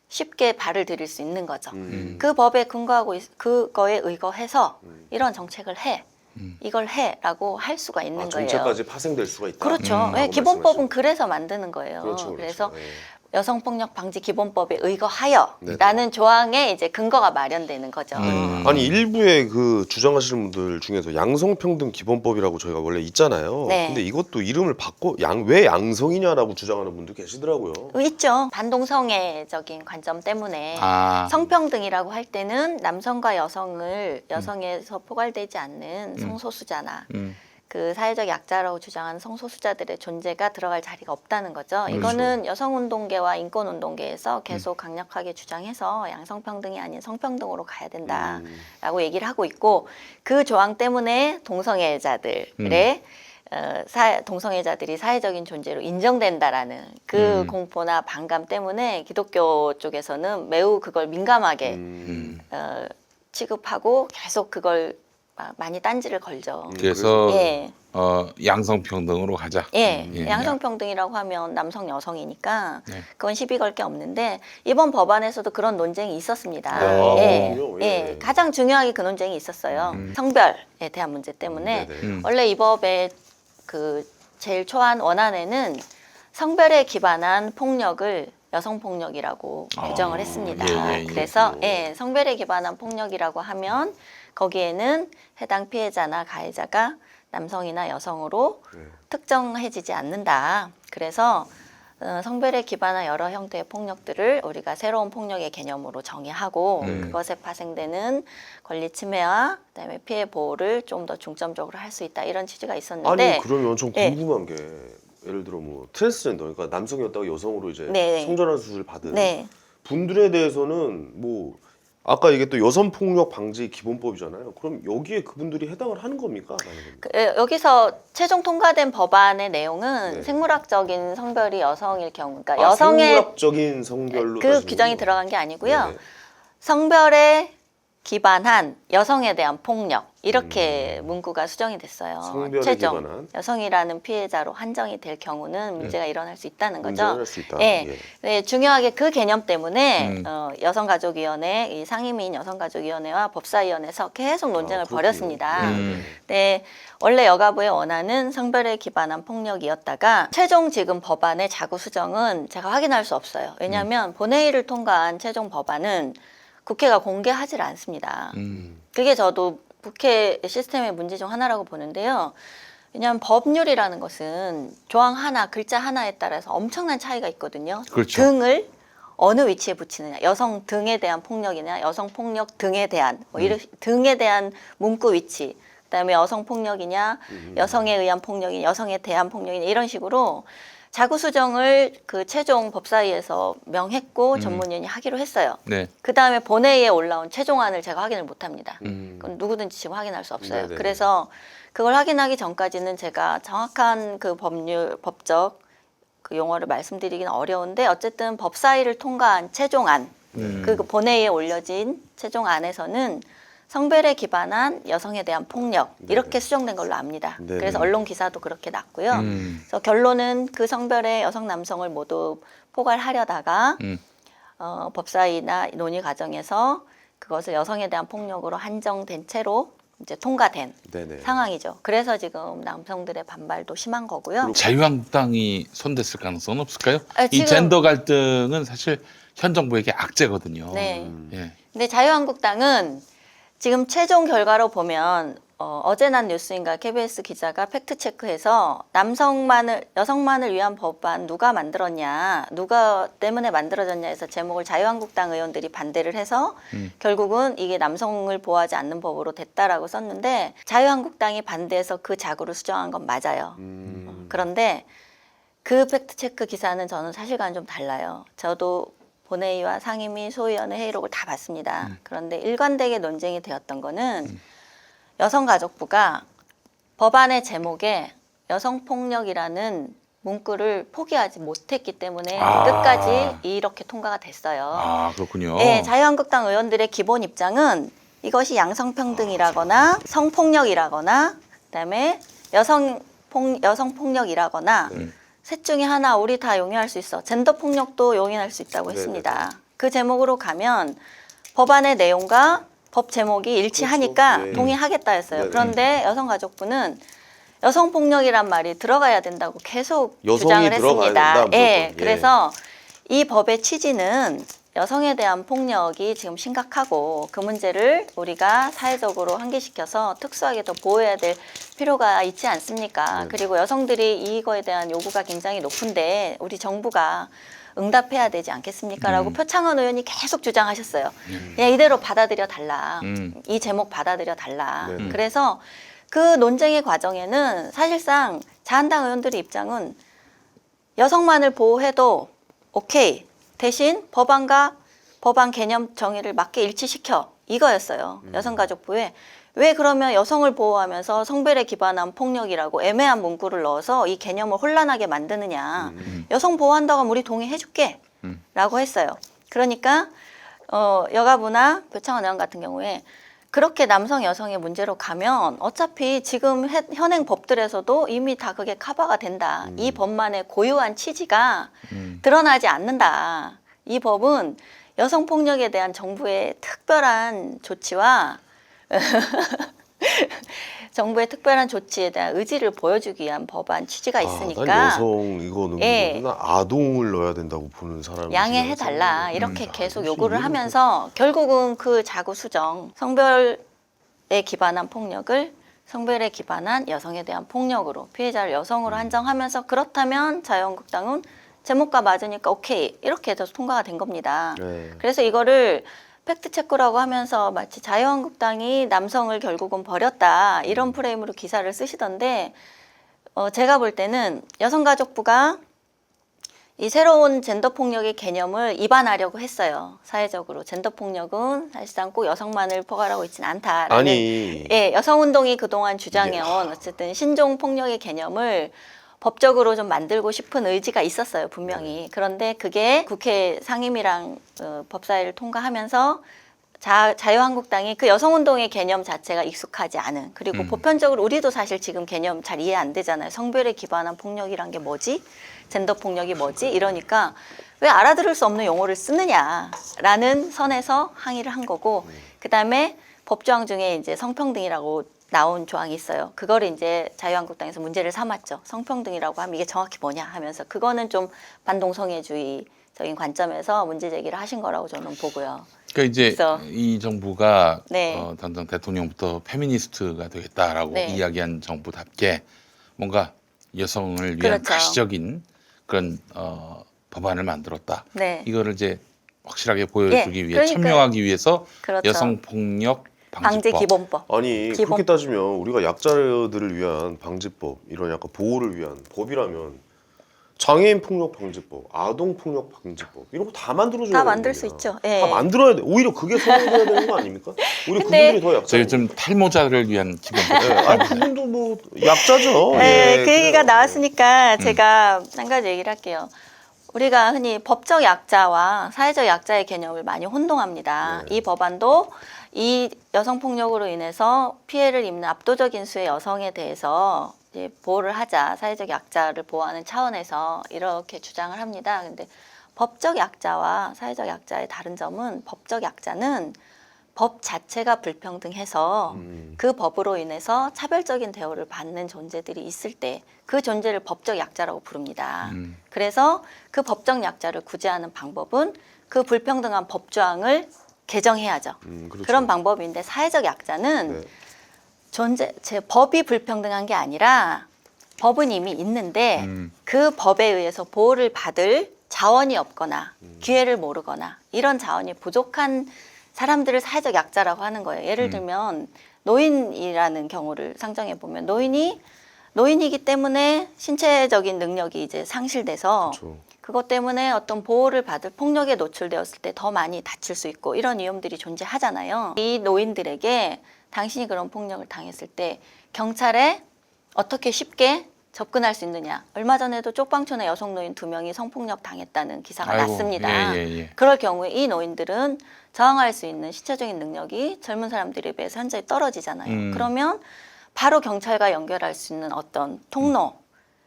Speaker 3: 쉽게 발을 들일 수 있는 거죠. 그 법에 근거하고 그거에 의거해서 이런 정책을 해. 이걸 해라고 할 수가 있는 거예요.
Speaker 1: 정책까지 파생될 수가 있다.
Speaker 3: 그렇죠. 예, 기본법은 그래서 만드는 거예요.
Speaker 1: 그렇죠, 그렇죠.
Speaker 3: 그래서
Speaker 1: 예.
Speaker 3: 여성폭력 방지 기본법에 의거하여라는
Speaker 1: 네네.
Speaker 3: 조항에 이제 근거가 마련되는 거죠.
Speaker 1: 아니 일부의 그 주장하시는 분들 중에서 양성평등 기본법이라고 저희가 원래 있잖아요.
Speaker 3: 네.
Speaker 1: 근데 이것도 이름을 바꿔 왜 양성이냐라고 주장하는 분도 계시더라고요.
Speaker 3: 있죠. 반동성애적인 관점 때문에
Speaker 2: 아.
Speaker 3: 성평등이라고 할 때는 남성과 여성에서 포괄되지 않는 성소수자나 그 사회적 약자라고 주장하는 성소수자들의 존재가 들어갈 자리가 없다는 거죠. 이거는 여성운동계와 인권운동계에서 계속 강력하게 주장해서 양성평등이 아닌 성평등으로 가야 된다라고 얘기를 하고 있고 그 조항 때문에 동성애자들의 동성애자들이 사회적인 존재로 인정된다라는 그 공포나 반감 때문에 기독교 쪽에서는 매우 그걸 민감하게 취급하고 계속 그걸 많이 딴지를 걸죠.
Speaker 2: 그래서
Speaker 3: 예.
Speaker 2: 양성평등으로 가자.
Speaker 3: 예,
Speaker 2: 예.
Speaker 3: 양성평등이라고 하면 남성 여성이니까
Speaker 2: 네.
Speaker 3: 그건 시비 걸 게 없는데 이번 법안에서도 그런 논쟁이 있었습니다.
Speaker 1: 아,
Speaker 3: 예,
Speaker 1: 그렇군요.
Speaker 3: 예,
Speaker 1: 예.
Speaker 3: 가장 중요하게 그 논쟁이 있었어요. 성별에 대한 문제 때문에
Speaker 1: 네네.
Speaker 3: 원래 이 법의 그 제일 초안 원안에는 성별에 기반한 폭력을 여성폭력이라고 규정을 했습니다.
Speaker 2: 예, 예, 예.
Speaker 3: 그래서 예, 성별에 기반한 폭력이라고 하면 거기에는 해당 피해자나 가해자가 남성이나 여성으로
Speaker 1: 네.
Speaker 3: 특정해지지 않는다. 그래서 성별에 기반한 여러 형태의 폭력들을 우리가 새로운 폭력의 개념으로 정의하고 그것에 파생되는 권리 침해와 그다음에 피해 보호를 좀 더 중점적으로 할 수 있다. 이런 취지가 있었는데
Speaker 1: 아니 그러면 좀
Speaker 3: 예.
Speaker 1: 궁금한 게 예를 들어 뭐 트랜스젠더 그러니까 남성이었다가 여성으로 이제
Speaker 3: 네.
Speaker 1: 성전환 수술 받은
Speaker 3: 네.
Speaker 1: 분들에 대해서는 뭐 아까 이게 또 여성 폭력 방지 기본법이잖아요. 그럼 여기에 그분들이 해당을 하는 겁니까? 안 하는 겁니까?
Speaker 3: 여기서 최종 통과된 법안의 내용은
Speaker 1: 네.
Speaker 3: 생물학적인 성별이 여성일 경우, 그러니까
Speaker 1: 아,
Speaker 3: 여성의
Speaker 1: 생물학적인 성별로
Speaker 3: 그
Speaker 1: 따지는군요.
Speaker 3: 규정이 들어간 게 아니고요.
Speaker 1: 네네.
Speaker 3: 성별에 기반한 여성에 대한 폭력 이렇게 문구가 수정이 됐어요.
Speaker 1: 성별에
Speaker 3: 최종
Speaker 1: 기반한?
Speaker 3: 여성이라는 피해자로 한정이 될 경우는 문제가 일어날 수 있다는 거죠.
Speaker 1: 문제할 수 있다.
Speaker 3: 예.
Speaker 1: 예.
Speaker 3: 네, 중요하게 그 개념 때문에 여성가족위원회, 이 상임위인 여성가족위원회와 법사위원회에서 계속 논쟁을
Speaker 1: 그렇군요.
Speaker 3: 벌였습니다.
Speaker 2: 음.
Speaker 3: 네, 원래 여가부의 원안은 성별에 기반한 폭력이었다가 최종 지금 법안의 자구 수정은 제가 확인할 수 없어요. 왜냐하면 본회의를 통과한 최종 법안은 국회가 공개하지 않습니다. 그게 저도 국회 시스템의 문제 중 하나라고 보는데요. 왜냐하면 법률이라는 것은 조항 하나, 글자 하나에 따라서 엄청난 차이가 있거든요.
Speaker 2: 그렇죠.
Speaker 3: 등을 어느 위치에 붙이느냐, 여성 등에 대한 폭력이냐, 여성 폭력 등에 대한 등에 대한 문구 위치, 그다음에 여성 폭력이냐, 여성에 의한 폭력이냐, 여성에 대한 폭력이냐 이런 식으로 자구 수정을 그 최종 법사위에서 명했고 전문위원이 하기로 했어요.
Speaker 2: 네.
Speaker 3: 그 다음에 본회의에 올라온 최종안을 제가 확인을 못합니다. 그건 누구든지 지금 확인할 수 없어요.
Speaker 1: 네네.
Speaker 3: 그래서 그걸 확인하기 전까지는 제가 정확한 그 법적 그 용어를 말씀드리기는 어려운데 어쨌든 법사위를 통과한 최종안, 그 본회의에 올려진 최종안에서는 성별에 기반한 여성에 대한 폭력 이렇게 수정된 걸로 압니다.
Speaker 1: 네네.
Speaker 3: 그래서 언론 기사도 그렇게 났고요. 그래서 결론은 그 성별의 여성 남성을 모두 포괄하려다가 법사위나 논의 과정에서 그것을 여성에 대한 폭력으로 한정된 채로 이제 통과된
Speaker 1: 네네.
Speaker 3: 상황이죠. 그래서 지금 남성들의 반발도 심한 거고요.
Speaker 2: 자유한국당이 손댔을 가능성은 없을까요?
Speaker 3: 아,
Speaker 2: 이
Speaker 3: 지금-
Speaker 2: 젠더 갈등은 사실 현 정부에게 악재거든요.
Speaker 3: 네.
Speaker 2: 예.
Speaker 3: 근데 자유한국당은 지금 최종 결과로 보면 어제 난 뉴스인가 KBS 기자가 팩트 체크해서 여성만을 위한 법안 누가 만들었냐, 누가 때문에 만들어졌냐 해서 제목을 자유한국당 의원들이 반대를 해서 결국은 이게 남성을 보호하지 않는 법으로 됐다라고 썼는데 자유한국당이 반대해서 그 자구를 수정한 건 맞아요. 그런데 그 팩트 체크 기사는 저는 사실과는 좀 달라요. 저도 본회의와 상임위, 소위원회 회의록을 다 봤습니다. 그런데 일관되게 논쟁이 되었던 거는 여성가족부가 법안의 제목에 여성폭력이라는 문구를 포기하지 못했기 때문에 끝까지 이렇게 통과가 됐어요.
Speaker 2: 아 그렇군요.
Speaker 3: 네, 자유한국당 의원들의 기본 입장은 이것이 양성평등이라거나 성폭력이라거나 그다음에 여성폭력이라거나 셋 중에 하나 우리 다 용인할 수 있어. 젠더 폭력도 용인할 수 있다고 했습니다. 그 제목으로 가면 법안의 내용과 법 제목이 일치하니까
Speaker 1: 그렇죠. 네.
Speaker 3: 동의하겠다 했어요.
Speaker 1: 네네.
Speaker 3: 그런데 여성가족부는 여성폭력이란 말이 들어가야 된다고 계속
Speaker 1: 여성이
Speaker 3: 주장을
Speaker 1: 들어가야
Speaker 3: 했습니다.
Speaker 1: 된다, 무조건.
Speaker 3: 예,
Speaker 1: 예.
Speaker 3: 그래서 이 법의 취지는 여성에 대한 폭력이 지금 심각하고 그 문제를 우리가 사회적으로 환기시켜서 특수하게 더 보호해야 될 필요가 있지 않습니까?
Speaker 1: 네.
Speaker 3: 그리고 여성들이 이거에 대한 요구가 굉장히 높은데 우리 정부가 응답해야 되지 않겠습니까? 라고 표창원 의원이 계속 주장하셨어요. 그냥 이대로 받아들여 달라. 이 제목 받아들여 달라.
Speaker 1: 네.
Speaker 3: 그래서 그 논쟁의 과정에는 사실상 자한당 의원들의 입장은 여성만을 보호해도 오케이. 대신 법안 개념 정의를 맞게 일치시켜. 이거였어요. 여성가족부에. 왜 그러면 여성을 보호하면서 성별에 기반한 폭력이라고 애매한 문구를 넣어서 이 개념을 혼란하게 만드느냐. 여성 보호한다고 하면 우리 동의해줄게. 라고 했어요. 그러니까 여가부나 표창원 의원 같은 경우에 그렇게 남성 여성의 문제로 가면 어차피 지금 현행 법들에서도 이미 다 그게 커버가 된다. 이 법만의 고유한 취지가 드러나지 않는다. 이 법은 여성 폭력에 대한 정부의 특별한 조치와 정부의 특별한 조치에 대한 의지를 보여주기 위한 법안 취지가 있으니까
Speaker 1: 난 여성 이거 넣는
Speaker 3: 예.
Speaker 1: 거구나. 아동을 넣어야 된다고 보는 사람이
Speaker 3: 양해해달라 이렇게 계속 요구를 하면서 결국은 그 자구 수정 성별에 기반한 폭력을 성별에 기반한 여성에 대한 폭력으로 피해자를 여성으로 한정하면서 그렇다면 자유한국당은 제목과 맞으니까 오케이 이렇게 해서 통과가 된 겁니다.
Speaker 1: 네.
Speaker 3: 그래서 이거를 팩트체크라고 하면서 마치 자유한국당이 남성을 결국은 버렸다 이런 프레임으로 기사를 쓰시던데 제가 볼 때는 여성가족부가 이 새로운 젠더폭력의 개념을 입안하려고 했어요. 사회적으로 젠더폭력은 사실상 꼭 여성만을 포괄하고 있지는 않다라는
Speaker 1: 아니
Speaker 3: 예, 여성운동이 그동안 주장해온 어쨌든 신종폭력의 개념을 법적으로 좀 만들고 싶은 의지가 있었어요, 분명히. 그런데 그게 국회 상임위랑 법사위를 통과하면서 자유한국당이 그 여성운동의 개념 자체가 익숙하지 않은 그리고 보편적으로 우리도 사실 지금 개념 잘 이해 안 되잖아요. 성별에 기반한 폭력이란 게 뭐지? 젠더 폭력이 뭐지? 이러니까 왜 알아들을 수 없는 용어를 쓰느냐라는 선에서 항의를 한 거고 그다음에 법조항 중에 이제 성평등이라고 나온 조항이 있어요. 그거를 이제 자유한국당에서 문제를 삼았죠. 성평등이라고 하면 이게 정확히 뭐냐 하면서 그거는 좀 반동성애주의적인 관점에서 문제 제기를 하신 거라고 저는 보고요.
Speaker 2: 그러니까 이제
Speaker 3: 그래서-
Speaker 2: 이 정부가
Speaker 3: 네.
Speaker 2: 당장 대통령부터 페미니스트가 되겠다라고
Speaker 3: 네.
Speaker 2: 이야기한 정부답게 뭔가 여성을 위한
Speaker 3: 그렇죠.
Speaker 2: 가시적인 그런 법안을 만들었다.
Speaker 3: 네.
Speaker 2: 이거를 이제 확실하게 보여주기
Speaker 3: 예,
Speaker 2: 위해
Speaker 3: 그러니까요.
Speaker 2: 천명하기 위해서
Speaker 3: 그렇죠.
Speaker 2: 여성폭력
Speaker 3: 방지
Speaker 2: 방지법.
Speaker 3: 기본법.
Speaker 1: 아니
Speaker 3: 기본-
Speaker 1: 그렇게 따지면 우리가 약자들을 위한 방지법 이런 약간 보호를 위한 법이라면 장애인 폭력 방지법, 아동 폭력 방지법 이런 거 다 만들어줘야
Speaker 3: 다
Speaker 1: 되는
Speaker 3: 만들 수
Speaker 1: 거냐.
Speaker 3: 있죠. 예.
Speaker 1: 다 만들어야 돼. 오히려 그게 선행돼야 되는 거 아닙니까? 오히려
Speaker 3: 근데-
Speaker 1: 그분들이 더 약자.
Speaker 2: 저희 좀 탈모자를 위한 기본법.
Speaker 1: 예, 아니 그분도 뭐 약자죠.
Speaker 3: 네,
Speaker 1: 예,
Speaker 3: 그 얘기가
Speaker 1: 그래요.
Speaker 3: 나왔으니까 제가 한 가지 얘기를 할게요. 우리가 흔히 법적 약자와 사회적 약자의 개념을 많이 혼동합니다.
Speaker 1: 네.
Speaker 3: 이 법안도 이 여성폭력으로 인해서 피해를 입는 압도적인 수의 여성에 대해서 이제 보호를 하자, 사회적 약자를 보호하는 차원에서 이렇게 주장을 합니다. 근데 법적 약자와 사회적 약자의 다른 점은 법적 약자는 법 자체가 불평등해서 그 법으로 인해서 차별적인 대우를 받는 존재들이 있을 때 그 존재를 법적 약자라고 부릅니다. 그래서 그 법적 약자를 구제하는 방법은 그 불평등한 법조항을 개정해야죠.
Speaker 1: 그렇죠.
Speaker 3: 그런 방법인데 사회적 약자는
Speaker 1: 네.
Speaker 3: 제 법이 불평등한 게 아니라 법은 이미 있는데 그 법에 의해서 보호를 받을 자원이 없거나 기회를 모르거나 이런 자원이 부족한 사람들을 사회적 약자라고 하는 거예요. 예를 들면 노인이라는 경우를 상정해 보면 노인이기 때문에 신체적인 능력이 이제 상실돼서
Speaker 1: 그렇죠.
Speaker 3: 그것 때문에 어떤 보호를 받을 폭력에 노출되었을 때 더 많이 다칠 수 있고 이런 위험들이 존재하잖아요. 이 노인들에게 당신이 그런 폭력을 당했을 때 경찰에 어떻게 쉽게 접근할 수 있느냐. 얼마 전에도 쪽방촌에 여성 노인 2명이 성폭력 당했다는 기사가
Speaker 2: 아이고,
Speaker 3: 났습니다.
Speaker 2: 예.
Speaker 3: 그럴 경우에 이 노인들은 저항할 수 있는 신체적인 능력이 젊은 사람들에 비해서 현저히 떨어지잖아요. 그러면 바로 경찰과 연결할 수 있는 어떤 통로,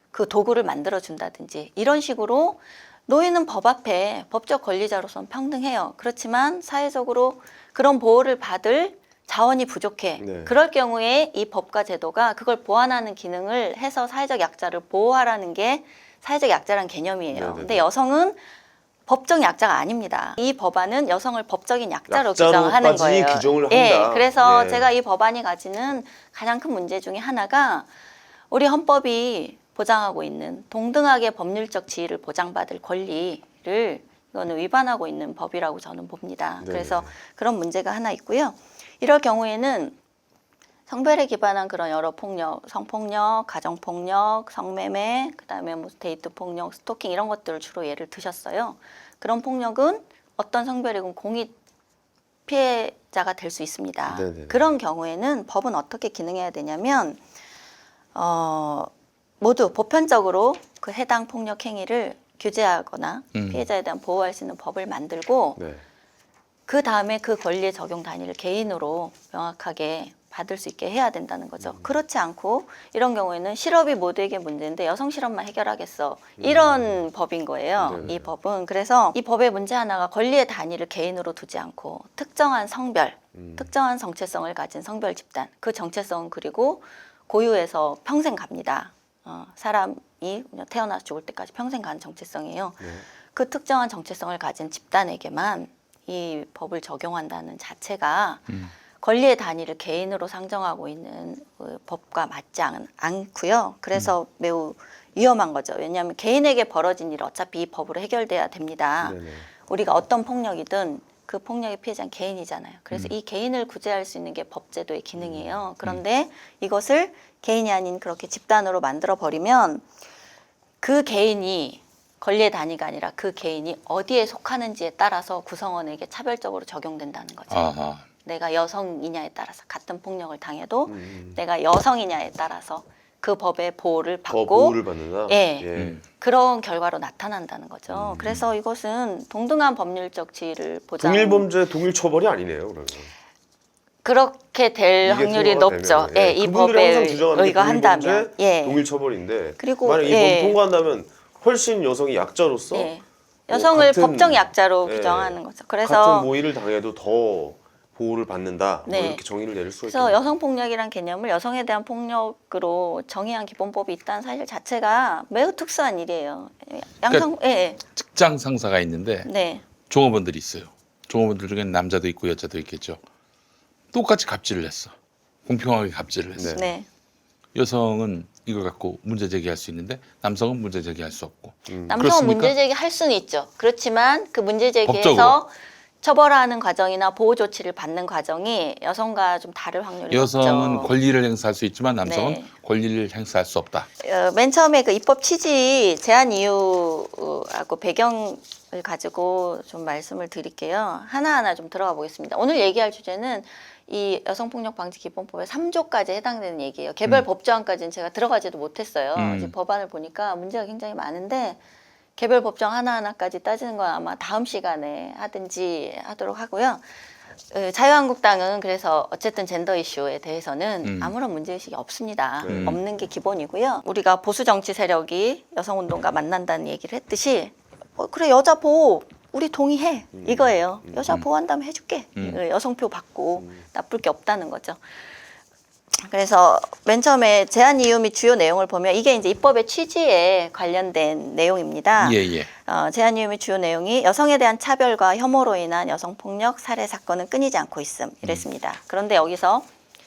Speaker 3: 그 도구를 만들어준다든지 이런 식으로 노인은 법 앞에 법적 권리자로서는 평등해요. 그렇지만 사회적으로 그런 보호를 받을 자원이 부족해.
Speaker 1: 네.
Speaker 3: 그럴 경우에 이 법과 제도가 그걸 보완하는 기능을 해서 사회적 약자를 보호하라는 게 사회적 약자란 개념이에요.
Speaker 1: 네네네.
Speaker 3: 근데 여성은 법적 약자가 아닙니다. 이 법안은 여성을 법적인 약자로
Speaker 1: 약자로까지
Speaker 3: 규정하는 거예요.
Speaker 1: 규정을 한다.
Speaker 3: 예, 그래서
Speaker 1: 예.
Speaker 3: 제가 이 법안이 가지는 가장 큰 문제 중에 하나가 우리 헌법이 보장하고 있는 동등하게 법률적 지위를 보장받을 권리를 이거는 위반하고 있는 법이라고 저는 봅니다.
Speaker 1: 네네.
Speaker 3: 그래서 그런 문제가 하나 있고요. 이럴 경우에는 성별에 기반한 그런 여러 폭력, 성폭력, 가정폭력, 성매매, 그다음에 뭐 데이트 폭력, 스토킹 이런 것들을 주로 예를 드셨어요. 그런 폭력은 어떤 성별이건 공익 피해자가 될 수 있습니다.
Speaker 1: 네네.
Speaker 3: 그런 경우에는 법은 어떻게 기능해야 되냐면 모두 보편적으로 그 해당 폭력 행위를 규제하거나 피해자에 대한 보호할 수 있는 법을 만들고
Speaker 1: 네.
Speaker 3: 그 다음에 그 권리의 적용 단위를 개인으로 명확하게 받을 수 있게 해야 된다는 거죠. 그렇지 않고 이런 경우에는 실업이 모두에게 문제인데 여성 실업만 해결하겠어. 이런 법인 거예요.
Speaker 1: 네네.
Speaker 3: 이 법은. 그래서 이 법의 문제 하나가 권리의 단위를 개인으로 두지 않고 특정한 성별, 특정한 정체성을 가진 성별 집단, 그 정체성은 그리고 고유해서 평생 갑니다. 사람이 그냥 태어나서 죽을 때까지 평생 가는 정체성이에요.
Speaker 1: 네.
Speaker 3: 그 특정한 정체성을 가진 집단에게만 이 법을 적용한다는 자체가 권리의 단위를 개인으로 상정하고 있는 법과 맞지 않고요. 그래서 매우 위험한 거죠. 왜냐하면 개인에게 벌어진 일은 어차피 이 법으로 해결돼야 됩니다.
Speaker 1: 네네.
Speaker 3: 우리가 어떤 폭력이든 그 폭력의 피해자는 개인이잖아요. 그래서 이 개인을 구제할 수 있는 게 법제도의 기능이에요. 그런데 이것을 개인이 아닌 그렇게 집단으로 만들어 버리면 그 개인이 권리의 단위가 아니라 그 개인이 어디에 속하는지에 따라서 구성원에게 차별적으로 적용된다는 거죠.
Speaker 2: 아하.
Speaker 3: 내가 여성이냐에 따라서 같은 폭력을 당해도 내가 여성이냐에 따라서 그 법의 보호를
Speaker 1: 더
Speaker 3: 받고
Speaker 1: 보호를 받는다.
Speaker 3: 예. 그런 결과로 나타난다는 거죠. 그래서 이것은 동등한 법률적 지위를 보장
Speaker 1: 동일 범죄 동일 처벌이 아니네요. 그러면.
Speaker 3: 그렇게 될
Speaker 1: 이게
Speaker 3: 확률이
Speaker 1: 통과가
Speaker 3: 높죠.
Speaker 1: 되면,
Speaker 3: 예, 이
Speaker 1: 그분들이
Speaker 3: 법에
Speaker 1: 항상 주장하는 게
Speaker 3: 의거한다면.
Speaker 1: 동일 범죄,
Speaker 3: 예.
Speaker 1: 동일 처벌인데
Speaker 3: 그리고,
Speaker 1: 만약 이
Speaker 3: 예.
Speaker 1: 법이 통과한다면 훨씬 여성이 약자로서
Speaker 3: 예. 여성을
Speaker 1: 같은,
Speaker 3: 법정 약자로
Speaker 1: 예,
Speaker 3: 규정하는 거죠. 그래서
Speaker 1: 같은 모의를 당해도 더 보호를 받는다.
Speaker 3: 네.
Speaker 1: 뭐 이렇게 정의를 내릴 수가
Speaker 3: 그래서
Speaker 1: 있겠네요.
Speaker 3: 여성폭력이란 개념을 여성에 대한 폭력으로 정의한 기본법이 있다는 사실 자체가 매우 특수한 일이에요. 양성, 예,
Speaker 2: 직장 상사가 있는데
Speaker 3: 네,
Speaker 2: 종업원들이 있어요. 종업원들 중에는 남자도 있고 여자도 있겠죠. 똑같이 갑질을 했어. 공평하게 갑질을 했어.
Speaker 1: 네.
Speaker 3: 네,
Speaker 2: 여성은 이걸 갖고 문제 제기할 수 있는데 남성은 문제 제기할 수 없고.
Speaker 3: 남성은
Speaker 2: 그렇습니까?
Speaker 3: 문제 제기할 수는 있죠. 그렇지만 그 문제 제기에서
Speaker 2: 법적으로.
Speaker 3: 처벌하는 과정이나 보호 조치를 받는 과정이 여성과 좀 다를 확률이
Speaker 2: 여성은
Speaker 3: 높죠.
Speaker 2: 권리를 행사할 수 있지만 남성은
Speaker 3: 네.
Speaker 2: 권리를 행사할 수 없다.
Speaker 3: 맨 처음에 그 입법 취지 제한 이유하고 배경을 가지고 좀 말씀을 드릴게요. 하나하나 좀 들어가 보겠습니다. 오늘 얘기할 주제는 이 여성폭력방지기본법의 3조까지 해당되는 얘기예요. 개별 법조항까지는 제가 들어가지도 못했어요. 이제 법안을 보니까 문제가 굉장히 많은데 개별 법정 하나하나까지 따지는 건 아마 다음 시간에 하든지 하도록 하고요. 자유한국당은 그래서 어쨌든 젠더 이슈에 대해서는 아무런 문제의식이 없습니다. 없는 게 기본이고요. 우리가 보수 정치 세력이 여성운동가 만난다는 얘기를 했듯이 그래 여자 보호 우리 동의해 이거예요. 여자 보호한다면 해줄게. 여성표 받고 나쁠 게 없다는 거죠. 그래서 맨 처음에 제한 이유 및 주요 내용을 보면 이게 이제 입법의 취지에 관련된 내용입니다.
Speaker 2: 예.
Speaker 3: 제한 이유 및 주요 내용이 여성에 대한 차별과 혐오로 인한 여성폭력 살해 사건은 끊이지 않고 있음 이랬습니다. 그런데 여기서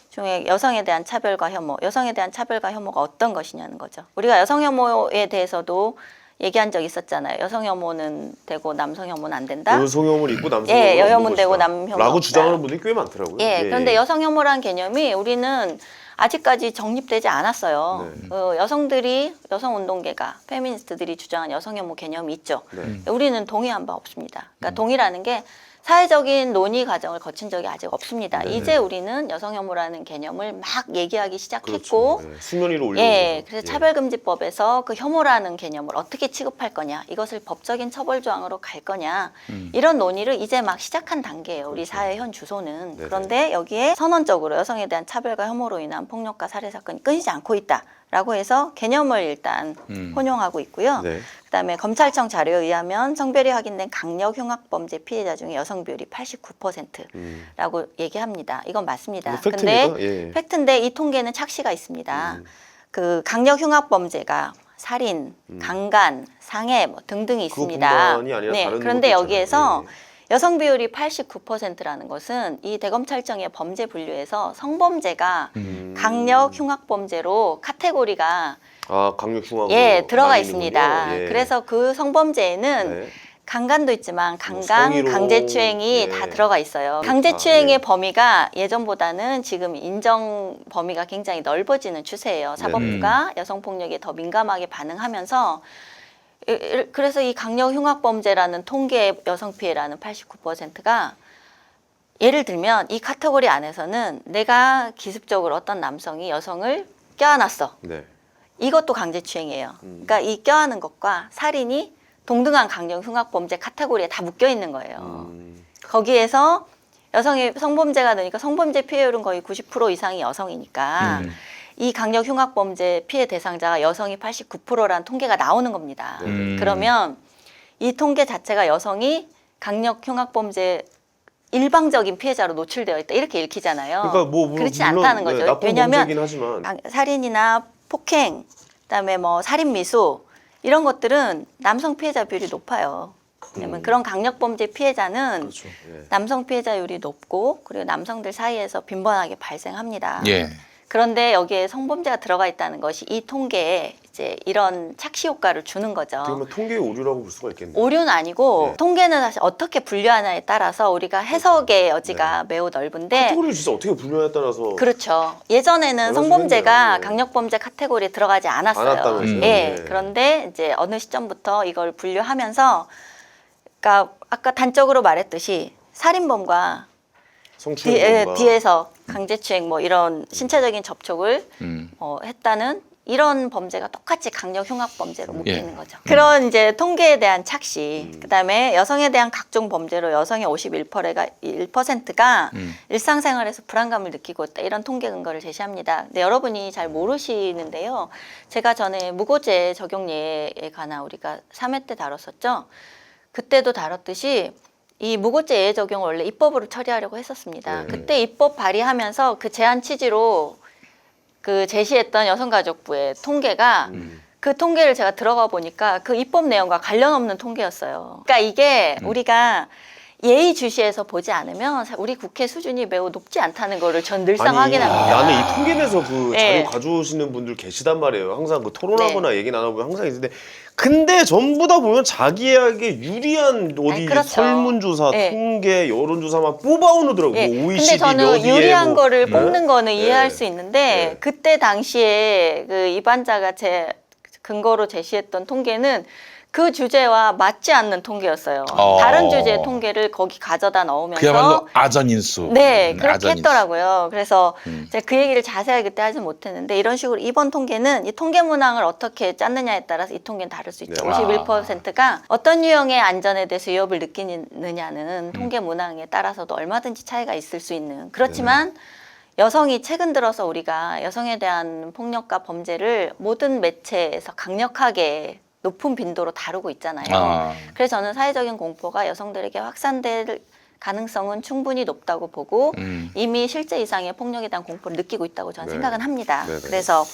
Speaker 3: 중에 여성에 대한 차별과 혐오, 여성에 대한 차별과 혐오가 어떤 것이냐는 거죠. 우리가 여성 혐오에 대해서도 얘기한 적 있었잖아요. 여성 혐오는 되고 남성 혐오는 안 된다.
Speaker 1: 여성 혐오는 있고 남성
Speaker 3: 예,
Speaker 1: 혐오는
Speaker 3: 여혐오는
Speaker 1: 없는
Speaker 3: 되고
Speaker 1: 것이다.
Speaker 3: 남 혐오는
Speaker 1: 라고
Speaker 3: 없다.
Speaker 1: 주장하는 분들이 꽤 많더라고요.
Speaker 3: 예, 그런데 여성 혐오라는 개념이 우리는 아직까지 정립되지 않았어요.
Speaker 1: 네.
Speaker 3: 여성들이 여성 운동계가 페미니스트들이 주장한 여성 혐오 개념이 있죠.
Speaker 1: 네.
Speaker 3: 우리는 동의한 바 없습니다. 그러니까 동의라는 게 사회적인 논의 과정을 거친 적이 아직 없습니다.
Speaker 1: 네.
Speaker 3: 이제 우리는 여성 혐오라는 개념을 막 얘기하기 시작했고
Speaker 1: 그렇죠. 네. 수면 위로 올리는
Speaker 3: 예,
Speaker 1: 거죠.
Speaker 3: 그래서
Speaker 1: 예.
Speaker 3: 차별금지법에서 그 혐오라는 개념을 어떻게 취급할 거냐, 이것을 법적인 처벌 조항으로 갈 거냐, 이런 논의를 이제 막 시작한 단계예요. 우리 사회 현 주소는.
Speaker 1: 네네.
Speaker 3: 그런데 여기에 선언적으로 여성에 대한 차별과 혐오로 인한 폭력과 살해 사건이 끊이지 않고 있다라고 해서 개념을 일단 혼용하고 있고요.
Speaker 1: 네.
Speaker 3: 그다음에 검찰청 자료에 의하면 성별이 확인된 강력 흉악범죄 피해자 중에 여성 비율이 89%라고 얘기합니다. 이건 맞습니다.
Speaker 1: 이거
Speaker 3: 근데
Speaker 1: 팩트입니다. 예.
Speaker 3: 팩트인데 이 통계는 착시가 있습니다. 그 강력 흉악범죄가 살인, 강간, 상해 뭐 등등이 있습니다.
Speaker 1: 그것뿐만이 아니라 다른
Speaker 3: 그런데
Speaker 1: 것도
Speaker 3: 여기에서
Speaker 1: 있잖아요.
Speaker 3: 여성 비율이 89%라는 것은 이 대검찰청의 범죄 분류에서 성범죄가 강력 흉악범죄로 카테고리가
Speaker 1: 아, 강력 흉악으로
Speaker 3: 들어가
Speaker 1: 나뉘는군요.
Speaker 3: 있습니다.
Speaker 1: 예.
Speaker 3: 그래서 그 성범죄에는
Speaker 1: 네.
Speaker 3: 강간도 있지만 강간,
Speaker 1: 성희롱,
Speaker 3: 강제추행이
Speaker 1: 예.
Speaker 3: 다 들어가 있어요.
Speaker 1: 그렇다.
Speaker 3: 강제추행의
Speaker 1: 예.
Speaker 3: 범위가 예전보다는 지금 인정 범위가 굉장히 넓어지는 추세예요. 사법부가 여성폭력에 더 민감하게 반응하면서 그래서 이 강력 흉악범죄라는 통계 여성 피해라는 89%가 예를 들면 이 카테고리 안에서는 내가 기습적으로 어떤 남성이 여성을 껴안았어.
Speaker 1: 네.
Speaker 3: 이것도 강제추행이에요. 그러니까 이 껴안은 것과 살인이 동등한 강력 흉악범죄 카테고리에 다 묶여 있는 거예요. 거기에서 여성의 성범죄가 되니까 성범죄 피해율은 거의 90% 이상이 여성이니까 이 강력 흉악범죄 피해 대상자가 여성이 89%라는 통계가 나오는 겁니다. 그러면 이 통계 자체가 여성이 강력 흉악범죄 일방적인 피해자로 노출되어 있다 이렇게 읽히잖아요.
Speaker 1: 그러니까 뭐
Speaker 3: 그렇지
Speaker 1: 물론,
Speaker 3: 않다는 거죠.
Speaker 1: 나쁜
Speaker 3: 왜냐하면
Speaker 1: 범죄긴 하지만
Speaker 3: 살인이나 폭행, 그다음에 뭐 살인 미수 이런 것들은 남성 피해자 비율이 높아요. 왜냐면 그런 강력범죄 피해자는
Speaker 1: 그렇죠. 예.
Speaker 3: 남성 피해자율이 높고 그리고 남성들 사이에서 빈번하게 발생합니다.
Speaker 2: 예.
Speaker 3: 그런데 여기에 성범죄가 들어가 있다는 것이 이 통계에 이제 이런 착시 효과를 주는 거죠.
Speaker 1: 어떻게 보면 통계의 오류라고 볼 수가 있겠네요.
Speaker 3: 오류는 아니고
Speaker 1: 네.
Speaker 3: 통계는 사실 어떻게 분류하냐에 따라서 우리가 해석의 여지가 매우 넓은데
Speaker 1: 카테고리를 진짜 어떻게 분류에 따라서
Speaker 3: 그렇죠. 예전에는
Speaker 1: 달라지겠네요.
Speaker 3: 성범죄가
Speaker 1: 예.
Speaker 3: 강력범죄 카테고리에 들어가지 않았어요.
Speaker 1: 않았다면서요?
Speaker 3: 예.
Speaker 1: 네.
Speaker 3: 그런데 이제 어느 시점부터 이걸 분류하면서 그러니까 아까 단적으로 말했듯이 살인범과
Speaker 1: 성추행범과
Speaker 3: 뒤에서 강제추행 뭐 이런 신체적인 접촉을
Speaker 2: 음.
Speaker 3: 했다는 이런 범죄가 똑같이 강력 흉악 범죄로 묶이는
Speaker 2: 예.
Speaker 3: 거죠. 그런 이제 통계에 대한 착시, 그다음에 여성에 대한 각종 범죄로 여성의 51%가 일상생활에서 불안감을 느끼고 있다. 이런 통계 근거를 제시합니다. 근데 여러분이 잘 모르시는데요. 제가 전에 무고죄 적용예에 관한 우리가 3회 때 다뤘었죠. 그때도 다뤘듯이 이 무고죄 예외 적용을 원래 입법으로 처리하려고 했었습니다.
Speaker 1: 네.
Speaker 3: 그때 입법 발의하면서 그 제안 취지로 그 제시했던 여성가족부의 통계가 그 통계를 제가 들어가 보니까 그 입법 내용과 관련 없는 통계였어요. 그러니까 이게 우리가 예의주시해서 보지 않으면 우리 국회 수준이 매우 높지 않다는 거를 전 늘상 확인합니다.
Speaker 1: 나는 이 통계에서 그
Speaker 3: 네.
Speaker 1: 자료 가져오시는 분들 계시단 말이에요. 항상 그 토론하거나 얘기 나눠보면 항상 있는데 근데 전부 다 보면 자기에게 유리한 어디
Speaker 3: 아니, 그렇죠.
Speaker 1: 설문조사,
Speaker 3: 네.
Speaker 1: 통계, 여론조사만 뽑아오더라고요.
Speaker 3: 예.
Speaker 1: 뭐
Speaker 3: 근데
Speaker 1: OECD
Speaker 3: 저는
Speaker 1: 몇 위에
Speaker 3: 유리한
Speaker 1: 뭐,
Speaker 3: 거를
Speaker 1: 네?
Speaker 3: 뽑는 거는 이해할
Speaker 1: 네.
Speaker 3: 수 있는데
Speaker 1: 네.
Speaker 3: 그때 당시에 그 입안자가 제 근거로 제시했던 통계는 그 주제와 맞지 않는 통계였어요. 다른 주제의 통계를 거기 가져다 넣으면서
Speaker 2: 그야말로 아전인수.
Speaker 3: 네, 그렇게
Speaker 2: 아전인수.
Speaker 3: 했더라고요. 그래서 제가 그 얘기를 자세하게 그때 하진 못했는데 이런 식으로 이번 통계는 이 통계 문항을 어떻게 짰느냐에 따라서 이 통계는 다를 수 있죠.
Speaker 1: 네.
Speaker 3: 51%가 어떤 유형의 안전에 대해서 위협을 느끼느냐는 통계 문항에 따라서도 얼마든지 차이가 있을 수 있는. 그렇지만 여성이 최근 들어서 우리가 여성에 대한 폭력과 범죄를 모든 매체에서 강력하게 높은 빈도로 다루고 있잖아요. 그래서 저는 사회적인 공포가 여성들에게 확산될 가능성은 충분히 높다고 보고 이미 실제 이상의 폭력에 대한 공포를 느끼고 있다고 저는
Speaker 1: 네.
Speaker 3: 생각은 합니다.
Speaker 1: 네네.
Speaker 3: 그래서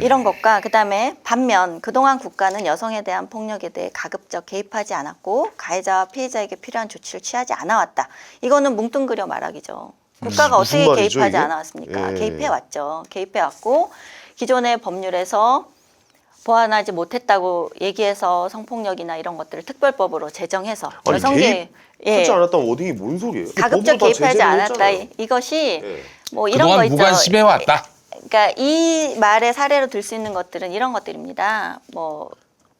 Speaker 3: 이런 것과 그다음에 반면 그동안 국가는 여성에 대한 폭력에 대해 가급적 개입하지 않았고 가해자와 피해자에게 필요한 조치를 취하지 않아왔다. 이거는 뭉뚱그려 말하기죠. 국가가
Speaker 1: 무슨
Speaker 3: 어떻게
Speaker 1: 말이죠,
Speaker 3: 개입하지
Speaker 1: 이게?
Speaker 3: 않았습니까?
Speaker 1: 예.
Speaker 3: 개입해왔죠. 개입해왔고 기존의 법률에서 보완하지 못했다고 얘기해서 성폭력이나 이런 것들을 특별법으로 제정해서
Speaker 1: 아니,
Speaker 3: 여성계
Speaker 1: 하지 않았다면 어디 뭔 소리예요?
Speaker 3: 가급적
Speaker 1: 법으로 다
Speaker 3: 개입하지
Speaker 1: 제재를
Speaker 3: 않았다.
Speaker 1: 했잖아요.
Speaker 3: 이것이
Speaker 1: 예.
Speaker 3: 뭐 이런 거
Speaker 2: 그동안
Speaker 3: 있죠.
Speaker 2: 무관심해 왔다.
Speaker 3: 그러니까 이 말의 사례로 들 수 있는 것들은 이런 것들입니다. 뭐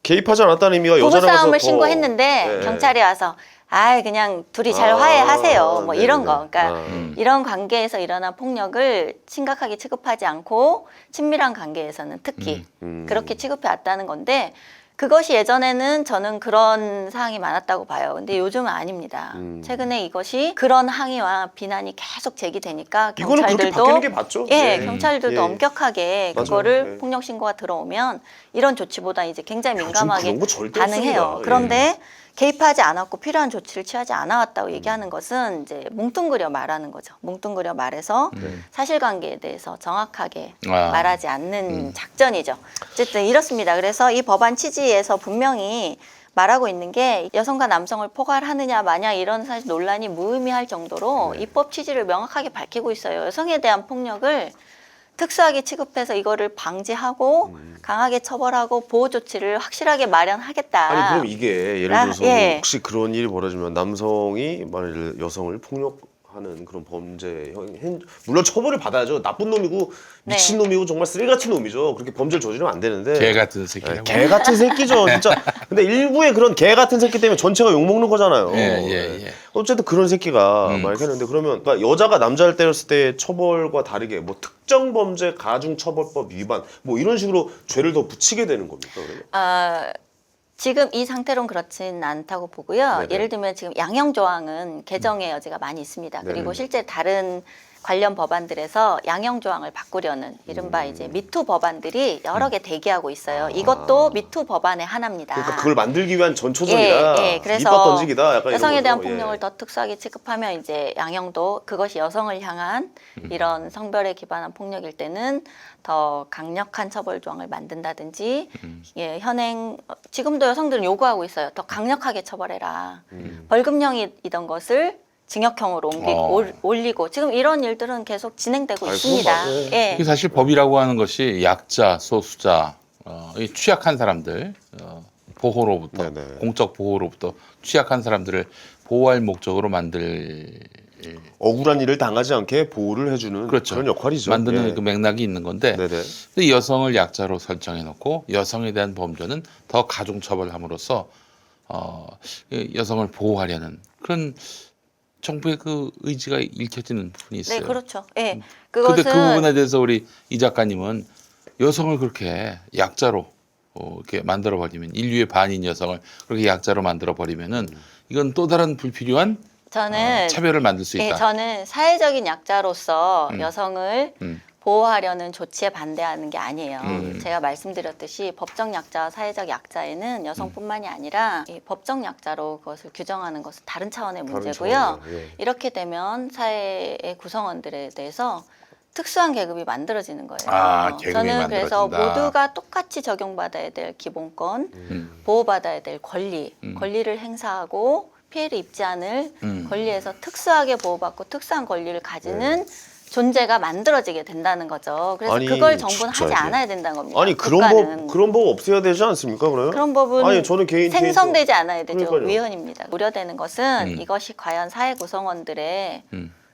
Speaker 1: 개입하지 않았다는 의미가 여자라서
Speaker 3: 부부싸움을
Speaker 1: 더-
Speaker 3: 신고했는데
Speaker 1: 예.
Speaker 3: 경찰이 와서 그냥 둘이 잘
Speaker 1: 아,
Speaker 3: 화해하세요. 뭐 이런
Speaker 1: 네네.
Speaker 3: 거. 그러니까
Speaker 1: 아.
Speaker 3: 이런 관계에서 일어난 폭력을 심각하게 취급하지 않고 친밀한 관계에서는 특히 그렇게 취급해 왔다는 건데 그것이 예전에는 저는 그런 사항이 많았다고 봐요. 근데 요즘은 아닙니다. 최근에 이것이 그런 항의와 비난이 계속 제기되니까
Speaker 1: 이거는 그렇게
Speaker 3: 경찰들도
Speaker 1: 바뀌는 게 맞죠?
Speaker 3: 예,
Speaker 1: 예.
Speaker 3: 경찰들도
Speaker 1: 예.
Speaker 3: 엄격하게
Speaker 1: 맞아요.
Speaker 3: 그거를
Speaker 1: 예.
Speaker 3: 폭력 신고가 들어오면 이런 조치보다 이제 굉장히
Speaker 1: 요즘
Speaker 3: 민감하게
Speaker 1: 그런 거 절대
Speaker 3: 반응해요.
Speaker 1: 없습니다.
Speaker 3: 그런데 개입하지 않았고 필요한 조치를 취하지 않아왔다고 얘기하는 것은 이제 뭉뚱그려 말하는 거죠. 뭉뚱그려 말해서 사실관계에 대해서 정확하게 말하지 않는 작전이죠. 어쨌든 이렇습니다. 그래서 이 법안 취지에서 분명히 말하고 있는 게 여성과 남성을 포괄하느냐 마냐 이런 사실 논란이 무의미할 정도로 입법 취지를 명확하게 밝히고 있어요. 여성에 대한 폭력을 특수하게 취급해서 이거를 방지하고 강하게 처벌하고 보호 조치를 확실하게 마련하겠다.
Speaker 1: 아니 그럼 이게 예를 들어서
Speaker 3: 예.
Speaker 1: 혹시 그런 일이 벌어지면 남성이 만일 여성을 폭력하는 그런 범죄 물론 처벌을 받아야죠. 나쁜 놈이고 미친 놈이고 정말 쓰레기 같은 놈이죠. 그렇게 범죄를 저지르면 안 되는데.
Speaker 2: 개 같은 새끼라고.
Speaker 1: 개 같은 새끼죠, 진짜. 근데 일부의 그런 개 같은 새끼 때문에 전체가 욕 먹는 거잖아요.
Speaker 2: 예.
Speaker 1: 어쨌든 그런 새끼가 말했는데 그러면 그러니까 여자가 남자를 때렸을 때 처벌과 다르게 뭐 특정 범죄 가중처벌법 위반 뭐 이런 식으로 죄를 더 붙이게 되는 겁니까? 그러면?
Speaker 3: 지금 이 상태로는 그렇진 않다고 보고요.
Speaker 1: 네네.
Speaker 3: 예를 들면 지금 양형 조항은 개정의 여지가 많이 있습니다. 그리고
Speaker 1: 네네.
Speaker 3: 실제 다른 관련 법안들에서 양형 조항을 바꾸려는 이른바 이제 미투 법안들이 여러 개 대기하고 있어요. 이것도 미투 법안의 하나입니다.
Speaker 1: 그러니까 그걸 만들기 위한 전초전이다.
Speaker 3: 예,
Speaker 1: 밑밥
Speaker 3: 그래서
Speaker 1: 던지기다. 약간
Speaker 3: 여성에
Speaker 1: 이런
Speaker 3: 대한
Speaker 1: 거죠.
Speaker 3: 폭력을
Speaker 1: 예.
Speaker 3: 더 특수하게 취급하면 이제 양형도 그것이 여성을 향한 이런 성별에 기반한 폭력일 때는 더 강력한 처벌 조항을 만든다든지 예, 현행 지금도 여성들은 요구하고 있어요. 더 강력하게 처벌해라. 벌금형이던 것을 징역형으로 올리고 지금 이런 일들은 계속 진행되고
Speaker 1: 아니,
Speaker 3: 있습니다.
Speaker 1: 그건
Speaker 3: 예.
Speaker 2: 이게 사실 법이라고 하는 것이 약자, 소수자, 이 취약한 사람들 보호로부터
Speaker 1: 네네.
Speaker 2: 공적 보호로부터 취약한 사람들을 보호할 목적으로 만들
Speaker 1: 억울한 일을 당하지 않게 보호를 해주는
Speaker 2: 그렇죠.
Speaker 1: 그런 역할이죠.
Speaker 2: 만드는
Speaker 1: 예.
Speaker 2: 그 맥락이 있는 건데
Speaker 1: 네네.
Speaker 2: 근데 여성을 약자로 설정해 놓고 여성에 대한 범죄는 더 가중 처벌함으로써 이 여성을 보호하려는 그런 정부의 그 의지가 읽혀지는 부분이 있어요.
Speaker 3: 네, 그렇죠. 예.
Speaker 2: 근데
Speaker 3: 그것은
Speaker 2: 그 부분에 대해서 우리 이 작가님은 여성을 그렇게 약자로 이렇게 만들어 버리면 인류의 반인 여성을 그렇게 약자로 만들어 버리면은 이건 또 다른 불필요한
Speaker 3: 저는
Speaker 2: 차별을 만들 수
Speaker 3: 예,
Speaker 2: 있다.
Speaker 3: 저는 사회적인 약자로서
Speaker 2: 음.
Speaker 3: 여성을
Speaker 2: 음.
Speaker 3: 보호하려는 조치에 반대하는 게 아니에요. 제가 말씀드렸듯이 법적 약자와 사회적 약자에는 여성뿐만이 아니라 이 법적 약자로 그것을 규정하는 것은 다른 차원의
Speaker 1: 다른
Speaker 3: 문제고요.
Speaker 1: 차원이에요. 예.
Speaker 3: 이렇게 되면 사회의 구성원들에 대해서 특수한 계급이 만들어지는 거예요.
Speaker 2: 계급이
Speaker 3: 저는 그래서
Speaker 2: 만들어진다.
Speaker 3: 모두가 똑같이 적용받아야 될 기본권,
Speaker 2: 음.
Speaker 3: 보호받아야 될 권리를 행사하고 피해를 입지 않을 권리에서 특수하게 보호받고 특수한 권리를 가지는 존재가 만들어지게 된다는 거죠. 그래서
Speaker 1: 아니,
Speaker 3: 그걸 정부는
Speaker 1: 진짜
Speaker 3: 하지
Speaker 1: 이게.
Speaker 3: 않아야 된다는 겁니다.
Speaker 1: 아니
Speaker 3: 국가는.
Speaker 1: 그런 법 없애야 되지 않습니까? 그러면?
Speaker 3: 그런 법은
Speaker 1: 아니 저는
Speaker 3: 생성되지 않아야 되죠.
Speaker 1: 그러니까요.
Speaker 3: 위헌입니다. 우려되는 것은 이것이 과연 사회 구성원들의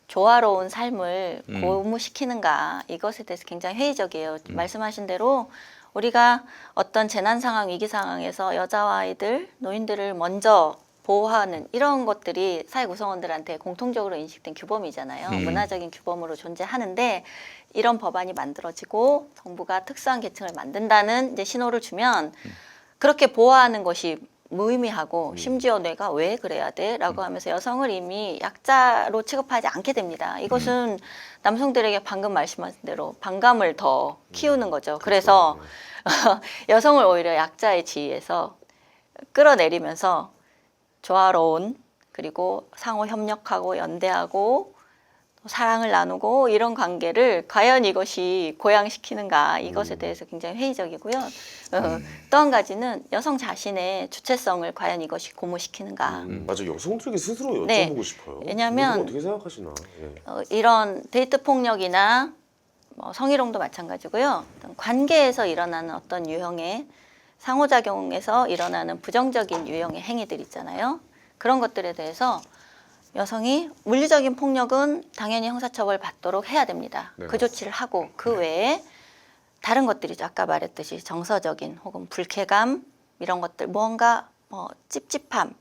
Speaker 3: 조화로운 삶을 고무시키는가 이것에 대해서 굉장히 회의적이에요. 말씀하신 대로 우리가 어떤 재난 상황, 위기 상황에서 여자와 아이들, 노인들을 먼저 보호하는 이런 것들이 사회 구성원들한테 공통적으로 인식된 규범이잖아요. 문화적인 규범으로 존재하는데 이런 법안이 만들어지고 정부가 특수한 계층을 만든다는 이제 신호를 주면 그렇게 보호하는 것이 무의미하고 심지어 내가 왜 그래야 돼? 라고 하면서 여성을 이미 약자로 취급하지 않게 됩니다. 이것은 남성들에게 방금 말씀하신 대로 반감을 더 키우는 거죠. 그래서 여성을 오히려 약자의 지위에서 끌어내리면서 조화로운 그리고 상호 협력하고 연대하고 사랑을 나누고 이런 관계를 과연 이것이 고양시키는가 이것에 대해서 굉장히 회의적이고요. 또 한 가지는 여성 자신의 주체성을 과연 이것이 고무시키는가.
Speaker 1: 맞아 여성들에게 스스로 여쭤보고
Speaker 3: 네.
Speaker 1: 싶어요.
Speaker 3: 왜냐하면
Speaker 1: 이건 어떻게 생각하시나? 예.
Speaker 3: 이런 데이트 폭력이나 뭐 성희롱도 마찬가지고요. 어떤 관계에서 일어나는 어떤 유형의 상호작용에서 일어나는 부정적인 유형의 행위들 있잖아요. 그런 것들에 대해서 여성이 물리적인 폭력은 당연히 형사처벌 받도록 해야 됩니다.
Speaker 1: 네.
Speaker 3: 그 조치를 하고 그 외에 다른 것들이죠. 아까 말했듯이 정서적인 혹은 불쾌감 이런 것들 무언가 찝찝함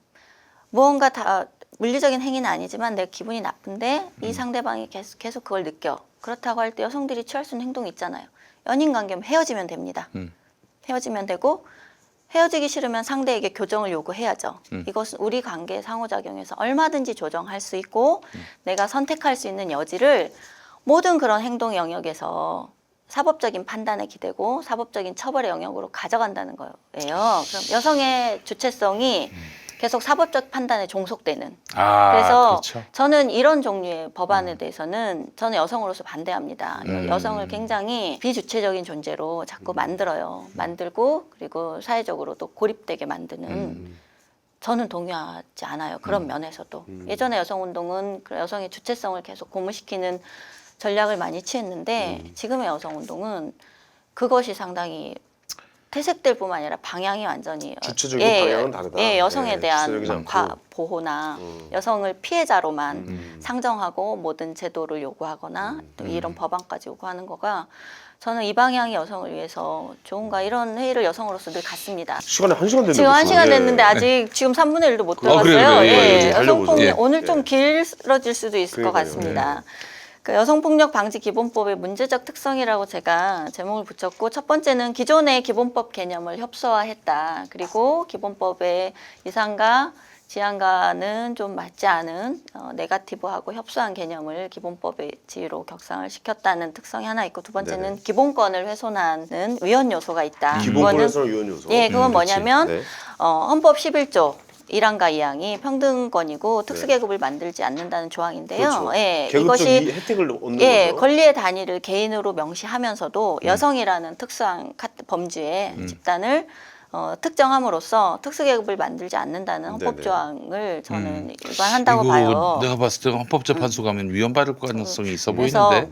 Speaker 3: 무언가 다 물리적인 행위는 아니지만 내 기분이 나쁜데 이 상대방이 계속 그걸 느껴. 그렇다고 할 때 여성들이 취할 수 있는 행동이 있잖아요. 연인 관계면 헤어지면 됩니다. 헤어지면 되고 헤어지기 싫으면 상대에게 교정을 요구해야죠. 이것은 우리 관계의 상호작용에서 얼마든지 조정할 수 있고 내가 선택할 수 있는 여지를 모든 그런 행동 영역에서 사법적인 판단에 기대고 사법적인 처벌의 영역으로 가져간다는 거예요. 그럼 여성의 주체성이 계속 사법적 판단에 종속되는. 그래서
Speaker 2: 그렇죠.
Speaker 3: 저는 이런 종류의 법안에 대해서는 저는 여성으로서 반대합니다. 여성을 굉장히 비주체적인 존재로 자꾸 만들어요. 만들고 그리고 사회적으로도 고립되게 만드는 저는 동의하지 않아요. 그런 면에서도. 예전에 여성운동은 그 여성의 주체성을 계속 고무시키는 전략을 많이 취했는데 지금의 여성운동은 그것이 상당히 퇴색될 뿐만 아니라 방향이 완전히
Speaker 1: 주체적이고 방향은 다르다.
Speaker 3: 예, 여성에
Speaker 1: 예,
Speaker 3: 대한
Speaker 1: 주체적이지 않고.
Speaker 3: 보호나 여성을 피해자로만 상정하고 모든 제도를 요구하거나 또 이런 법안까지 요구하는 거가 저는 이 방향이 여성을 위해서 좋은가 이런 회의를 여성으로서 늘 갖습니다.
Speaker 1: 시간이 1시간 됐는데
Speaker 3: 지금
Speaker 1: 벌써.
Speaker 3: 1시간
Speaker 1: 예.
Speaker 3: 됐는데 아직 지금 3분의 1도 못 들어갔어요.
Speaker 2: 그래요?
Speaker 3: 예,
Speaker 1: 좀 달려보죠.
Speaker 3: 여성폭력
Speaker 2: 예.
Speaker 3: 오늘 좀 길어질 수도 있을 것
Speaker 1: 그러니까요.
Speaker 3: 같습니다. 그 여성폭력 방지 기본법의 문제적 특성이라고 제가 제목을 붙였고 첫 번째는 기존의 기본법 개념을 협소화했다. 그리고 기본법의 이상과 지향과는 좀 맞지 않은 네거티브하고 협소한 개념을 기본법의 지위로 격상을 시켰다는 특성이 하나 있고, 두 번째는
Speaker 1: 네네.
Speaker 3: 기본권을 훼손하는 위헌 요소가 있다.
Speaker 1: 기본권에서 유언 요소.
Speaker 3: 예, 그건 뭐냐면
Speaker 1: 네.
Speaker 3: 헌법 11조 1항과 2항이 평등권이고 특수계급을 만들지 않는다는 조항인데요.
Speaker 1: 그렇죠.
Speaker 3: 예,
Speaker 1: 계급적
Speaker 3: 이것이
Speaker 1: 혜택을 얻는
Speaker 3: 예,
Speaker 1: 거죠.
Speaker 3: 권리의 단위를 개인으로 명시하면서도 여성이라는 특수한 범주의 집단을 특정함으로써 특수계급을 만들지 않는다는 헌법
Speaker 1: 네네.
Speaker 3: 조항을 저는 위반한다고
Speaker 2: 이거
Speaker 3: 봐요.
Speaker 2: 내가 봤을 때 헌법재판소 가면 위헌받을 가능성이 있어
Speaker 3: 그래서
Speaker 2: 보이는데.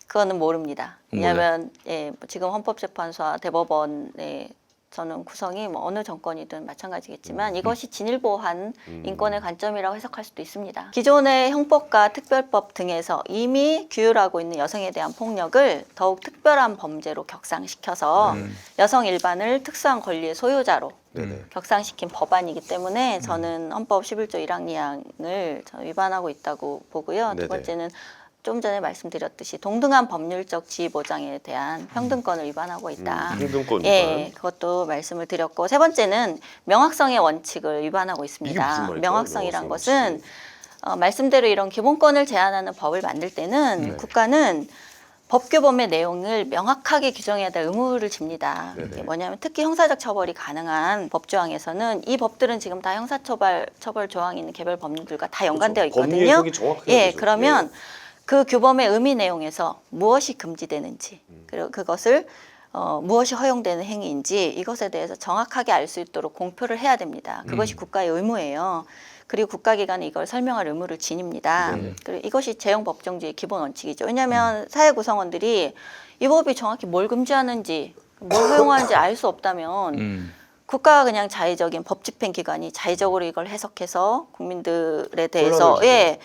Speaker 3: 그거는 모릅니다.
Speaker 2: 몰라요?
Speaker 3: 왜냐하면 예, 지금 헌법재판소와 대법원의 저는 구성이 뭐 어느 정권이든 마찬가지겠지만 이것이 진일보한 인권의 관점이라고 해석할 수도 있습니다. 기존의 형법과 특별법 등에서 이미 규율하고 있는 여성에 대한 폭력을 더욱 특별한 범죄로 격상시켜서 여성 일반을 특수한 권리의 소유자로
Speaker 1: 네네.
Speaker 3: 격상시킨 법안이기 때문에 저는 헌법 11조 1항 2항을 위반하고 있다고 보고요.
Speaker 1: 네네.
Speaker 3: 두 번째는 좀 전에 말씀드렸듯이 동등한 법률적 지위 보장에 대한 평등권을 위반하고 있다.
Speaker 1: 평등권
Speaker 3: 예,
Speaker 1: 위반.
Speaker 3: 그것도 말씀을 드렸고, 세 번째는 명확성의 원칙을 위반하고
Speaker 1: 이게 무슨
Speaker 3: 있습니다.
Speaker 1: 말이죠?
Speaker 3: 명확성이란
Speaker 1: 명확성의
Speaker 3: 것은 말씀대로 이런 기본권을 제한하는 법을 만들 때는
Speaker 1: 네.
Speaker 3: 국가는 법규범의 내용을 명확하게 규정해야 될 의무를 집니다.
Speaker 1: 네네.
Speaker 3: 이게 뭐냐면 특히 형사적 처벌이 가능한 법조항에서는 이 법들은 지금 다 형사처벌 조항이 있는 개별 법률들과 다 연관되어
Speaker 1: 그렇죠. 법리
Speaker 3: 있거든요.
Speaker 1: 해석이 정확해야
Speaker 3: 예,
Speaker 1: 되죠.
Speaker 3: 그러면
Speaker 1: 네.
Speaker 3: 그 규범의 의미 내용에서 무엇이 금지되는지, 그리고 그것을 무엇이 허용되는 행위인지 이것에 대해서 정확하게 알 수 있도록 공표를 해야 됩니다. 그것이 국가의 의무예요. 그리고 국가기관이 이걸 설명할 의무를 지닙니다.
Speaker 1: 네.
Speaker 3: 그리고 이것이 재형법정주의 기본 원칙이죠. 왜냐하면 사회 구성원들이 이 법이 정확히 뭘 금지하는지, 뭘 허용하는지 알 수 없다면 국가가 그냥 자의적인 법 집행 기관이 자의적으로 이걸 해석해서 국민들에 대해서
Speaker 1: 곤란해지죠.
Speaker 3: 예,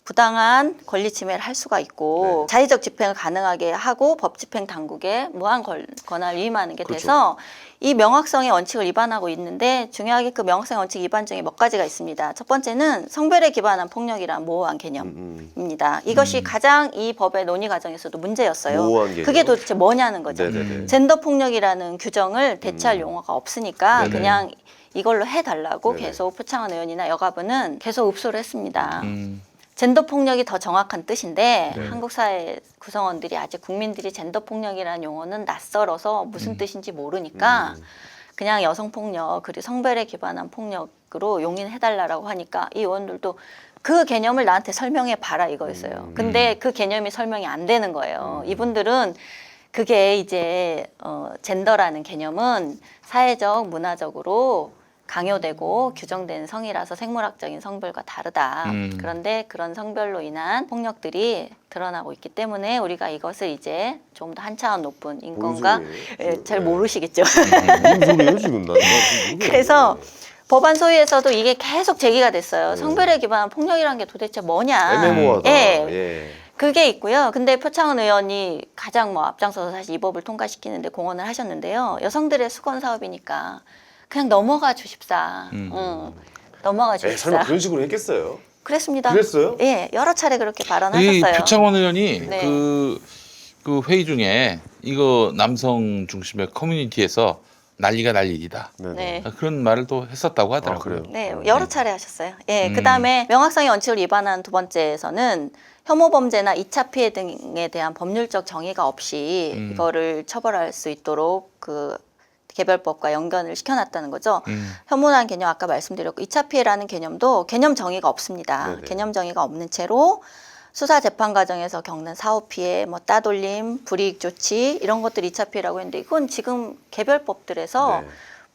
Speaker 3: 부당한 권리 침해를 할 수가 있고 자의적 집행을 가능하게 하고 법 집행 당국에 무한 권한을 위임하는 게
Speaker 1: 그렇죠.
Speaker 3: 돼서 이 명확성의 원칙을 위반하고 있는데, 중요하게 그 명확성의 원칙 위반 중에 몇 가지가 있습니다. 첫 번째는 성별에 기반한 폭력이란 모호한 개념입니다. 이것이 가장 이 법의 논의 과정에서도 문제였어요.
Speaker 1: 모호한 개념.
Speaker 3: 그게 도대체 뭐냐는 거죠.
Speaker 1: 네네네.
Speaker 3: 젠더 폭력이라는 규정을 대체할 용어가 없으니까
Speaker 1: 네네.
Speaker 3: 그냥 이걸로 해달라고
Speaker 1: 네네.
Speaker 3: 계속 표창원 의원이나 여가부는 계속 읍소를 했습니다. 젠더 폭력이 더 정확한 뜻인데 한국 사회 구성원들이 아직 국민들이 젠더 폭력이라는 용어는 낯설어서 무슨 뜻인지 모르니까 그냥 여성 폭력 그리고 성별에 기반한 폭력으로 용인해달라고 하니까 이 의원들도 그 개념을 나한테 설명해 봐라 이거였어요. 근데 그 개념이 설명이 안 되는 거예요. 이분들은 그게 이제 젠더라는 개념은 사회적 문화적으로 강요되고 규정된 성이라서 생물학적인 성별과 다르다. 그런데 그런 성별로 인한 폭력들이 드러나고 있기 때문에 우리가 이것을 이제 좀 더 한 차원 높은 인권과
Speaker 1: 뭔 소리예요?
Speaker 3: 예, 잘
Speaker 1: 네.
Speaker 3: 모르시겠죠.
Speaker 1: 무슨 소리예요 지금? 나는
Speaker 3: 그래서 법안 소위에서도 이게 계속 제기가 됐어요. 성별에 기반한 폭력이라는 게 도대체 뭐냐.
Speaker 1: 애매모호하다.
Speaker 3: 예.
Speaker 1: 예.
Speaker 3: 그게 있고요. 근데 표창원 의원이 가장 뭐 앞장서서 사실 이 법을 통과시키는데 공헌을 하셨는데요. 여성들의 수건 사업이니까 그냥 넘어가 주십사. 넘어가
Speaker 1: 설마
Speaker 3: 주십사.
Speaker 1: 그런 식으로 했겠어요?
Speaker 3: 그랬습니다.
Speaker 1: 그랬어요?
Speaker 3: 예, 여러 차례 그렇게
Speaker 2: 이
Speaker 3: 발언하셨어요.
Speaker 2: 표창원 의원이
Speaker 3: 네.
Speaker 2: 그 회의 중에 이거 남성 중심의 커뮤니티에서 난리가 날 일이다.
Speaker 3: 네.
Speaker 2: 그런 말을 또 했었다고 하더라고요.
Speaker 1: 그래요?
Speaker 3: 네, 여러 차례 하셨어요. 예, 그다음에 명확성의 원칙을 위반한 두 번째에서는 혐오 범죄나 2차 피해 등에 대한 법률적 정의가 없이 이거를 처벌할 수 있도록 그 개별법과 연관을 시켜놨다는 거죠. 혐오라는 개념 아까 말씀드렸고 2차 피해라는 개념도 개념 정의가 없습니다.
Speaker 1: 네네.
Speaker 3: 개념 정의가 없는 채로 수사 재판 과정에서 겪는 사후 피해, 뭐 따돌림, 불이익 조치 이런 것들 2차 피해라고 했는데 이건 지금 개별법들에서
Speaker 1: 네.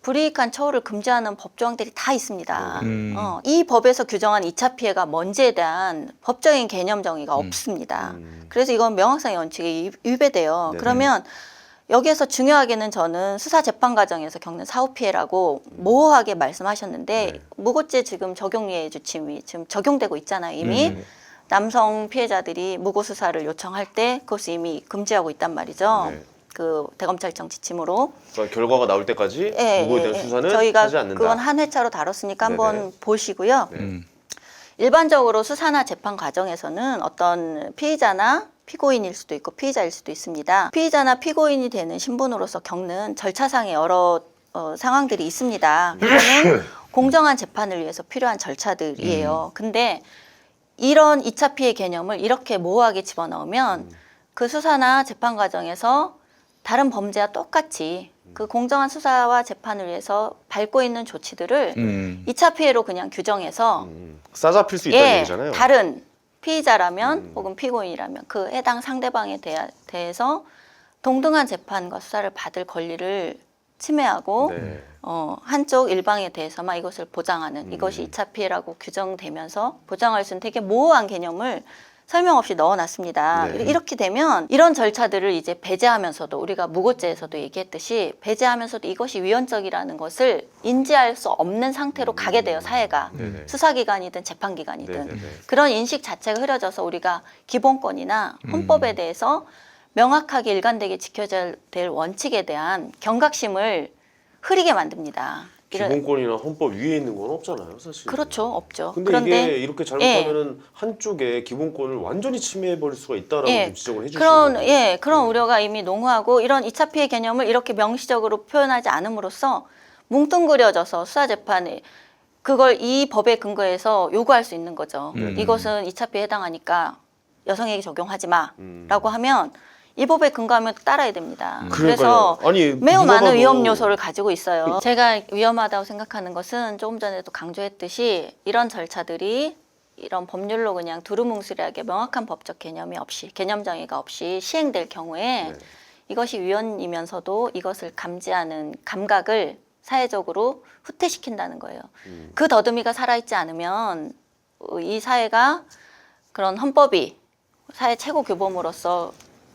Speaker 3: 불이익한 처우를 금지하는 법조항들이 다 있습니다.
Speaker 2: 음.
Speaker 3: 이 법에서 규정한 2차 피해가 뭔지에 대한 법적인 개념 정의가 없습니다. 그래서 이건 명확성의 원칙에 위배돼요.
Speaker 1: 네네.
Speaker 3: 그러면 여기에서 중요하게는 저는 수사 재판 과정에서 겪는 사후 피해라고 모호하게 말씀하셨는데
Speaker 1: 네.
Speaker 3: 무고죄 지금 적용유예 주침이 지금 적용되고 있잖아요. 이미 남성 피해자들이 무고 수사를 요청할 때 그것을 이미 금지하고 있단 말이죠.
Speaker 1: 네.
Speaker 3: 그 대검찰청 지침으로.
Speaker 1: 그러니까 결과가 나올 때까지
Speaker 3: 예,
Speaker 1: 무고에
Speaker 3: 예,
Speaker 1: 대한
Speaker 3: 예.
Speaker 1: 수사는
Speaker 3: 저희가
Speaker 1: 하지 않는다.
Speaker 3: 그건 한 회차로 다뤘으니까
Speaker 1: 네네.
Speaker 3: 한번 보시고요.
Speaker 1: 네.
Speaker 3: 일반적으로 수사나 재판 과정에서는 어떤 피의자나 피고인일 수도 있고 피의자일 수도 있습니다. 피의자나 피고인이 되는 신분으로서 겪는 절차상의 여러 상황들이 있습니다. 이거는 공정한 재판을 위해서 필요한 절차들이에요. 근데 이런 2차 피해 개념을 이렇게 모호하게 집어넣으면 그 수사나 재판 과정에서 다른 범죄와 똑같이 그 공정한 수사와 재판을 위해서 밟고 있는 조치들을 2차 피해로 그냥 규정해서
Speaker 1: 싸잡힐 수 있다는 얘기잖아요.
Speaker 3: 다른 피의자라면 혹은 피고인이라면 그 해당 상대방에 대해서 동등한 재판과 수사를 받을 권리를 침해하고
Speaker 1: 네.
Speaker 3: 한쪽 일방에 대해서만 이것을 보장하는 이것이 2차 피해라고 규정되면서 보장할 수 있는 되게 모호한 개념을 설명 없이 넣어놨습니다.
Speaker 1: 네.
Speaker 3: 이렇게 되면 이런 절차들을 이제 배제하면서도 우리가 무고죄에서도 얘기했듯이 배제하면서도 이것이 위헌적이라는 것을 인지할 수 없는 상태로 가게 돼요, 사회가.
Speaker 1: 네네.
Speaker 3: 수사기관이든 재판기관이든.
Speaker 1: 네네네.
Speaker 3: 그런 인식 자체가 흐려져서 우리가 기본권이나 헌법에 대해서 명확하게 일관되게 지켜져야 될 원칙에 대한 경각심을 흐리게 만듭니다.
Speaker 1: 기본권이나 헌법 위에 있는 건 없잖아요, 사실.
Speaker 3: 그렇죠, 없죠.
Speaker 1: 근데
Speaker 3: 그런데
Speaker 1: 이게 이렇게 잘못하면은 한쪽에 기본권을 완전히 침해해 버릴 수가 있다라고
Speaker 3: 예,
Speaker 1: 좀 지적을 해주시는 거예요.
Speaker 3: 그런 우려가 이미 농후하고 이런 2차 피해 개념을 이렇게 명시적으로 표현하지 않음으로써 뭉뚱그려져서 수사재판에 그걸 이 법에 근거해서 요구할 수 있는 거죠. 이것은 2차 피해에 해당하니까 여성에게 적용하지 마라고 하면 이 법에 근거하면 따라야 됩니다. 그래서
Speaker 1: 그러니까요. 아니,
Speaker 3: 매우
Speaker 1: 누가
Speaker 3: 많은
Speaker 1: 봐도-
Speaker 3: 위험 요소를 가지고 있어요. 제가 위험하다고 생각하는 것은 조금 전에도 강조했듯이 이런 절차들이 이런 법률로 그냥 두루뭉술하게 명확한 법적 개념이 없이 개념 정의가 없이 시행될 경우에
Speaker 1: 네.
Speaker 3: 이것이 위헌이면서도 이것을 감지하는 감각을 사회적으로 후퇴시킨다는 거예요. 그 더듬이가 살아있지 않으면 이 사회가 그런 헌법이 사회 최고 교범으로서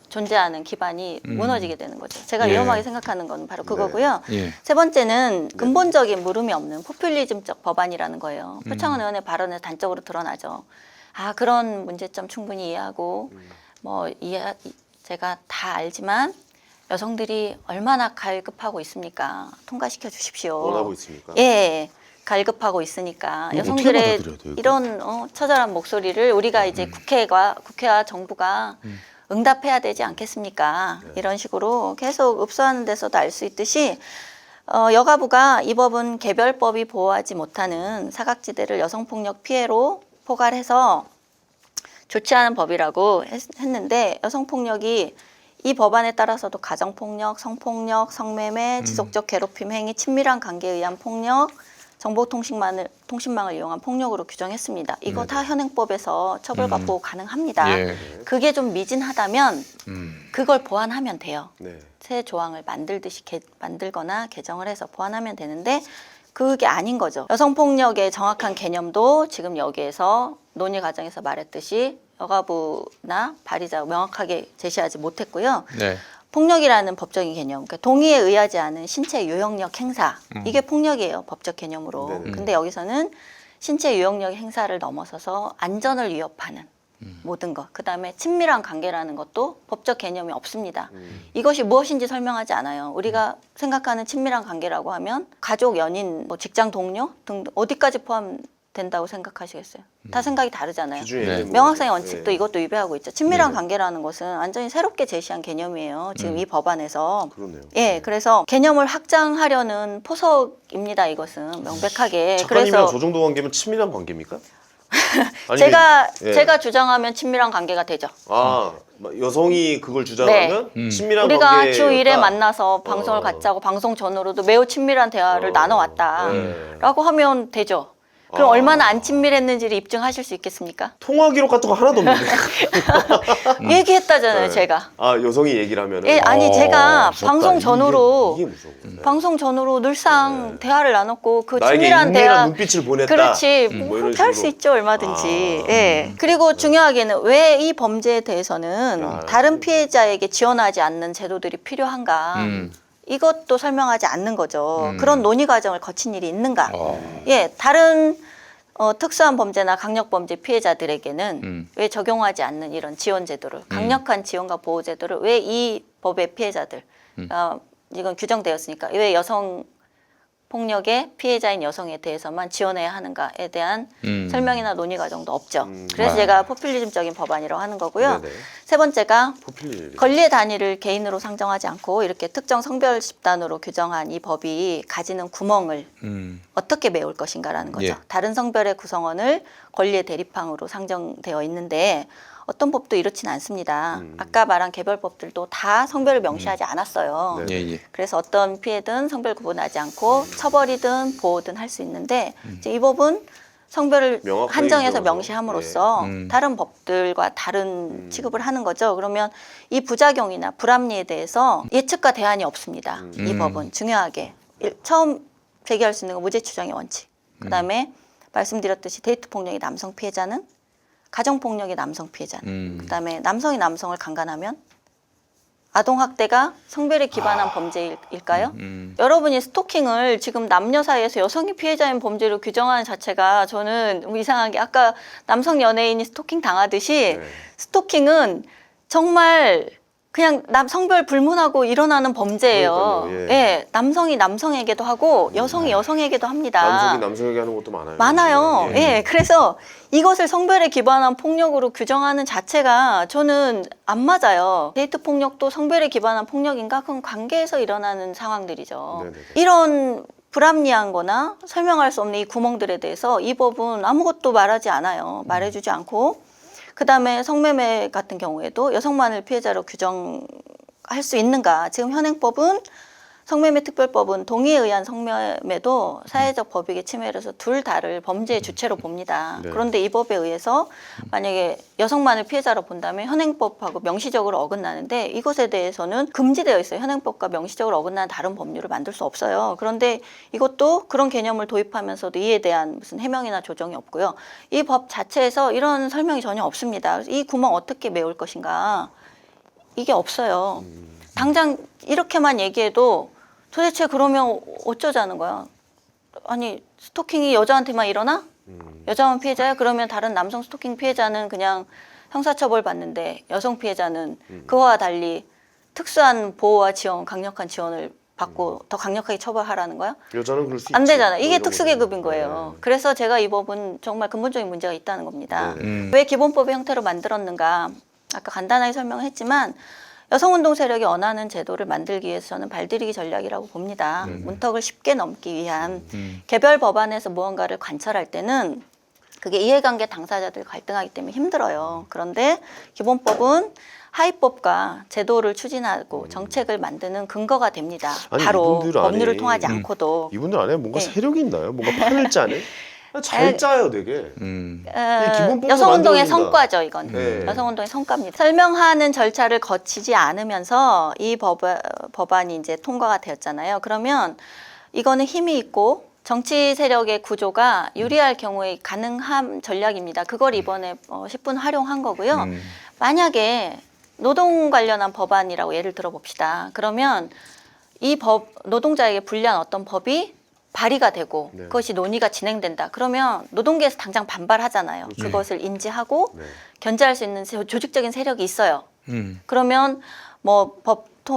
Speaker 3: 존재하는 기반이 무너지게 되는 거죠. 제가
Speaker 2: 예.
Speaker 3: 위험하게 생각하는 건 바로 그거고요.
Speaker 2: 예.
Speaker 3: 세 번째는 근본적인 물음이 없는 포퓰리즘적 법안이라는 거예요. 표창원 의원의 발언에서 단적으로 드러나죠. 아, 그런 문제점 충분히 이해하고 제가 다 알지만 여성들이 얼마나 갈급하고 있습니까? 통과시켜 주십시오.
Speaker 1: 원하고 있습니까?
Speaker 3: 예. 갈급하고 있으니까
Speaker 1: 어떻게
Speaker 3: 여성들의
Speaker 1: 받아들여야 돼요, 이거?
Speaker 3: 이런 처절한 목소리를 우리가 이제 국회와 정부가 응답해야 되지 않겠습니까? 이런 식으로 계속 읍소하는 데서도 알 수 있듯이 여가부가 이 법은 개별법이 보호하지 못하는 사각지대를 여성폭력 피해로 포괄해서 좋지 않은 법이라고 했는데 여성폭력이 이 법안에 따라서도 가정폭력, 성폭력, 성매매, 지속적 괴롭힘 행위, 친밀한 관계에 의한 폭력, 정보통신망을 이용한 폭력으로 규정했습니다. 이거 다 현행법에서 처벌받고 가능합니다.
Speaker 2: 예.
Speaker 3: 그게 좀 미진하다면 그걸 보완하면 돼요.
Speaker 1: 네.
Speaker 3: 새 조항을 만들거나 개정을 해서 보완하면 되는데 그게 아닌 거죠. 여성폭력의 정확한 개념도 지금 여기에서 논의 과정에서 말했듯이 여가부나 발의자가 명확하게 제시하지 못했고요.
Speaker 2: 네.
Speaker 3: 폭력이라는 법적인 개념, 그러니까 동의에 의하지 않은 신체 유형력 행사, 이게 폭력이에요, 법적 개념으로.
Speaker 1: 네네.
Speaker 3: 근데 여기서는 신체 유형력 행사를 넘어서서 안전을 위협하는 모든 것, 그 다음에 친밀한 관계라는 것도 법적 개념이 없습니다. 이것이 무엇인지 설명하지 않아요. 우리가 생각하는 친밀한 관계라고 하면 가족, 연인, 직장 동료 등 어디까지 포함된다고 생각하시겠어요? 다 생각이 다르잖아요.
Speaker 1: 기준이
Speaker 2: 네.
Speaker 1: 뭐-
Speaker 3: 명확성의 원칙도
Speaker 1: 네.
Speaker 3: 이것도 위배하고 있죠. 친밀한 관계라는 것은 완전히 새롭게 제시한 개념이에요. 지금 이 법안에서.
Speaker 1: 그러네요.
Speaker 3: 예, 그래서 개념을 확장하려는 포석입니다. 이것은 명백하게.
Speaker 1: 작가님이랑 저 정도 관계면 친밀한 관계입니까?
Speaker 3: 제가
Speaker 1: 예.
Speaker 3: 제가 주장하면 친밀한 관계가 되죠.
Speaker 1: 여성이 그걸 주장하면 친밀한
Speaker 3: 우리가
Speaker 1: 관계였다.
Speaker 3: 주 1회 만나서 방송을 같이 하고 방송 전후로도 매우 친밀한 대화를 나눠왔다.
Speaker 1: 네.
Speaker 3: 라고 하면 되죠. 그럼 얼마나 안 친밀했는지를 입증하실 수 있겠습니까?
Speaker 1: 통화 기록 같은 거 하나도 없는데.
Speaker 3: 얘기했다잖아요,
Speaker 1: 네.
Speaker 3: 제가.
Speaker 1: 여성이 얘기를 하면은.
Speaker 3: 예, 아니 제가
Speaker 1: 무섭다.
Speaker 3: 방송 전후로
Speaker 1: 이게 무서워. 네.
Speaker 3: 방송 전후로 늘상 대화를 나눴고 그
Speaker 1: 나에게
Speaker 3: 친밀한
Speaker 1: 은밀한
Speaker 3: 대화
Speaker 1: 눈빛을 보냈다.
Speaker 3: 그렇지
Speaker 1: 뭐 이런
Speaker 3: 그렇게 할 수
Speaker 1: 식으로.
Speaker 3: 있죠 얼마든지. 예. 그리고 중요하게는 왜 이 범죄에 대해서는
Speaker 1: 야,
Speaker 3: 다른 피해자에게 지원하지 않는 제도들이 필요한가? 이것도 설명하지 않는 거죠. 그런 논의 과정을 거친 일이 있는가? 예, 다른 특수한 범죄나 강력 범죄 피해자들에게는 왜 적용하지 않는 이런 지원 제도를 강력한 지원과 보호 제도를 왜 이 법의 피해자들 이건 규정되었으니까 왜 여성 폭력의 피해자인 여성에 대해서만 지원해야 하는가에 대한 설명이나 논의 과정도 없죠. 그래서
Speaker 2: 아.
Speaker 3: 제가 포퓰리즘적인 법안이라고 하는 거고요.
Speaker 1: 네네.
Speaker 3: 세 번째가
Speaker 1: 포퓰리.
Speaker 3: 권리의 단위를 개인으로 상정하지 않고 이렇게 특정 성별 집단으로 규정한 이 법이 가지는 구멍을 어떻게 메울 것인가라는 거죠.
Speaker 2: 예.
Speaker 3: 다른 성별의 구성원을 권리의 대립항으로 상정되어 있는데 어떤 법도 이렇지는 않습니다. 아까 말한 개별법들도 다 성별을 명시하지 않았어요.
Speaker 1: 네.
Speaker 2: 예, 예.
Speaker 3: 그래서 어떤 피해든 성별 구분하지 않고 처벌이든 보호든 할 수 있는데 이제 이 법은 성별을
Speaker 1: 명확하게
Speaker 3: 한정해서
Speaker 1: 규정해서.
Speaker 3: 명시함으로써 다른 법들과 다른 취급을 하는 거죠. 그러면 이 부작용이나 불합리에 대해서 예측과 대안이 없습니다. 이 법은 중요하게 처음 제기할 수 있는 건 무죄 추정의 원칙. 그다음에 말씀드렸듯이 데이트 폭력의 남성 피해자는 가정 폭력의 남성 피해자는 그다음에 남성이 남성을 강간하면 아동 학대가 성별에 기반한 범죄일까요? 여러분이 스토킹을 지금 남녀 사이에서 여성이 피해자인 범죄로 규정하는 자체가 저는 이상하게 아까 남성 연예인이 스토킹 당하듯이
Speaker 1: 네.
Speaker 3: 스토킹은 정말 그냥 성별 불문하고 일어나는 범죄예요.
Speaker 1: 그러니까요, 예.
Speaker 3: 예, 남성이 남성에게도 하고 여성이 여성에게도 합니다.
Speaker 1: 남성이 남성에게 하는 것도 많아요.
Speaker 3: 많아요.
Speaker 1: 예.
Speaker 3: 예, 그래서 이것을 성별에 기반한 폭력으로 규정하는 자체가 저는 안 맞아요. 데이트 폭력도 성별에 기반한 폭력인가? 그건 관계에서 일어나는 상황들이죠.
Speaker 1: 네네네.
Speaker 3: 이런 불합리한 거나 설명할 수 없는 이 구멍들에 대해서 이 법은 아무것도 말하지 않아요. 말해주지 않고. 그 다음에 성매매 같은 경우에도 여성만을 피해자로 규정할 수 있는가? 지금 현행법은 성매매 특별법은 동의에 의한 성매매도 사회적 법익의 침해를 해서 둘 다를 범죄의 주체로 봅니다.
Speaker 1: 네.
Speaker 3: 그런데 이 법에 의해서 만약에 여성만을 피해자로 본다면 현행법하고 명시적으로 어긋나는데 이것에 대해서는 금지되어 있어요. 현행법과 명시적으로 어긋나는 다른 법률을 만들 수 없어요. 그런데 이것도 그런 개념을 도입하면서도 이에 대한 무슨 해명이나 조정이 없고요. 이 법 자체에서 이런 설명이 전혀 없습니다. 이 구멍 어떻게 메울 것인가 이게 없어요. 당장 이렇게만 얘기해도 도대체 그러면 어쩌자는 거야? 아니 스토킹이 여자한테만 일어나? 여자만 피해자야? 그러면 다른 남성 스토킹 피해자는 그냥 형사처벌 받는데 여성 피해자는 그와 달리 특수한 보호와 지원, 강력한 지원을 받고 더 강력하게 처벌하라는 거야?
Speaker 1: 여자는 그럴 수
Speaker 3: 안
Speaker 1: 있지.
Speaker 3: 되잖아. 이게
Speaker 1: 뭐 이런
Speaker 3: 특수계급인
Speaker 1: 거는.
Speaker 3: 거예요.
Speaker 1: 네.
Speaker 3: 그래서 제가 이 법은 정말 근본적인 문제가 있다는 겁니다.
Speaker 1: 네.
Speaker 3: 왜 기본법의 형태로 만들었는가? 아까 간단하게 설명을 했지만 여성운동 세력이 원하는 제도를 만들기 위해서는 발디디기 전략이라고 봅니다. 문턱을 쉽게 넘기 위한 개별 법안에서 무언가를 관철할 때는 그게 이해관계 당사자들 갈등하기 때문에 힘들어요. 그런데 기본법은 하위법과 제도를 추진하고 정책을 만드는 근거가 됩니다.
Speaker 1: 아니,
Speaker 3: 바로
Speaker 1: 이분들 안에
Speaker 3: 법률을 통하지 않고도.
Speaker 1: 이분들 안에 뭔가
Speaker 3: 네.
Speaker 1: 세력이 있나요? 뭔가 판을 짜네? 잘 짜요, 되게. 기본법으로
Speaker 3: 여성운동의
Speaker 1: 만들어진다.
Speaker 3: 성과죠, 이건.
Speaker 1: 네.
Speaker 3: 여성운동의 성과입니다. 설명하는 절차를 거치지 않으면서 이 법안이 이제 통과가 되었잖아요. 그러면 이거는 힘이 있고 정치 세력의 구조가 유리할 경우에 가능한 전략입니다. 그걸 이번에 10분 활용한 거고요. 만약에 노동 관련한 법안이라고 예를 들어 봅시다. 그러면 이 노동자에게 불리한 어떤 법이 발의가 되고
Speaker 1: 네.
Speaker 3: 그것이 논의가 진행된다. 그러면 노동계에서 당장 반발하잖아요. 그것을 인지하고
Speaker 1: 네.
Speaker 3: 견제할 수 있는 조직적인 세력이 있어요. 그러면 뭐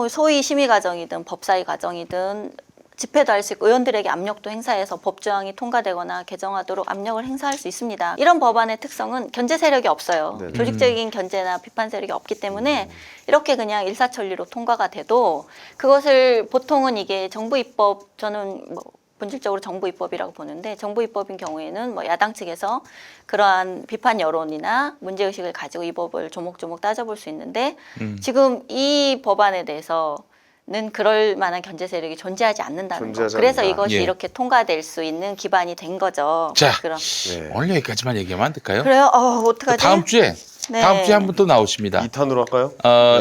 Speaker 3: 소위 심의 과정이든 법사위 과정이든 집회도 할 수 있고 의원들에게 압력도 행사해서 법 조항이 통과되거나 개정하도록 압력을 행사할 수 있습니다. 이런 법안의 특성은 견제 세력이 없어요.
Speaker 1: 네네.
Speaker 3: 조직적인 견제나 비판 세력이 없기 때문에 이렇게 그냥 일사천리로 통과가 돼도 그것을 보통은 이게 정부 입법, 저는 뭐 본질적으로 정부 입법이라고 보는데 정부 입법인 경우에는 뭐 야당 측에서 그러한 비판 여론이나 문제의식을 가지고 이 법을 조목조목 따져볼 수 있는데 지금 이 법안에 대해서는 그럴 만한 견제 세력이 존재하지 않는다는 거.
Speaker 1: 존재하지
Speaker 3: 그래서
Speaker 1: 않는다.
Speaker 3: 이것이
Speaker 2: 예.
Speaker 3: 이렇게 통과될 수 있는 기반이 된 거죠.
Speaker 2: 자,
Speaker 3: 그럼.
Speaker 1: 네.
Speaker 2: 오늘 여기까지만 얘기하면 안 될까요?
Speaker 3: 그래요? 어떡하지?
Speaker 2: 다음 주에
Speaker 3: 네.
Speaker 2: 다음 주에 한 분 또 나오십니다.
Speaker 1: 2탄으로 할까요?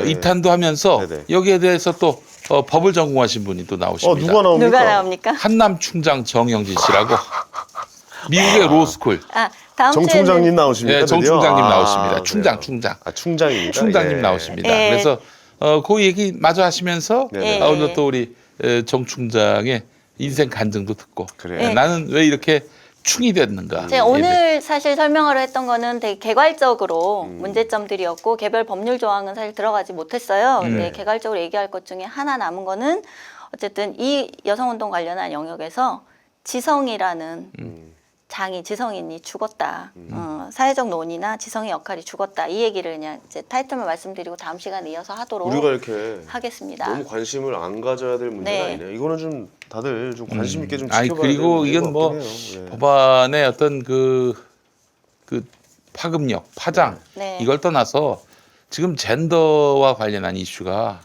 Speaker 1: 네.
Speaker 2: 2탄도 하면서
Speaker 1: 네네.
Speaker 2: 여기에 대해서 또 법을 전공하신 분이 또 나오십니다.
Speaker 1: 누가 나옵니까?
Speaker 3: 누가 나옵니까?
Speaker 2: 한남 충장 정영진 씨라고 미국의 로스쿨.
Speaker 3: 다음
Speaker 1: 정
Speaker 3: 주에는
Speaker 1: 총장님 나오십니까?
Speaker 2: 네, 정
Speaker 1: 드디어?
Speaker 2: 총장님
Speaker 1: 아,
Speaker 2: 나오십니다. 충장,
Speaker 1: 그래요.
Speaker 2: 충장.
Speaker 1: 충장입니다.
Speaker 2: 충장님
Speaker 1: 예.
Speaker 2: 나오십니다.
Speaker 3: 예.
Speaker 2: 그래서 그 얘기 마저 하시면서
Speaker 1: 네.
Speaker 2: 오늘 또 우리 정 충장의 인생 간증도 듣고
Speaker 1: 그래요.
Speaker 2: 나는 왜 이렇게 충이 됐는가.
Speaker 3: 제가 오늘 사실 설명하려 했던 거는 되게 개괄적으로 문제점들이었고 개별 법률 조항은 사실 들어가지 못했어요. 근데 개괄적으로 얘기할 것 중에 하나 남은 거는 어쨌든 이 여성운동 관련한 영역에서 지성이라는 지성인이 죽었다. 사회적 논의나 지성의 역할이 죽었다. 이 얘기를 그냥 이제 타이틀만 말씀드리고 다음 시간에 이어서 하도록
Speaker 1: 우리가 이렇게
Speaker 3: 하겠습니다.
Speaker 1: 너무 관심을 안 가져야 될 문제가
Speaker 3: 네.
Speaker 1: 아니네요. 이거는 좀 다들 좀 관심 있게 좀
Speaker 2: 아니
Speaker 1: 지켜봐야
Speaker 2: 그리고
Speaker 1: 되는
Speaker 2: 이건 뭐
Speaker 1: 문제가 같긴 해요. 예.
Speaker 2: 법안의 어떤 그 파급력, 파장
Speaker 3: 네.
Speaker 2: 이걸 떠나서 지금 젠더와 관련한 이슈가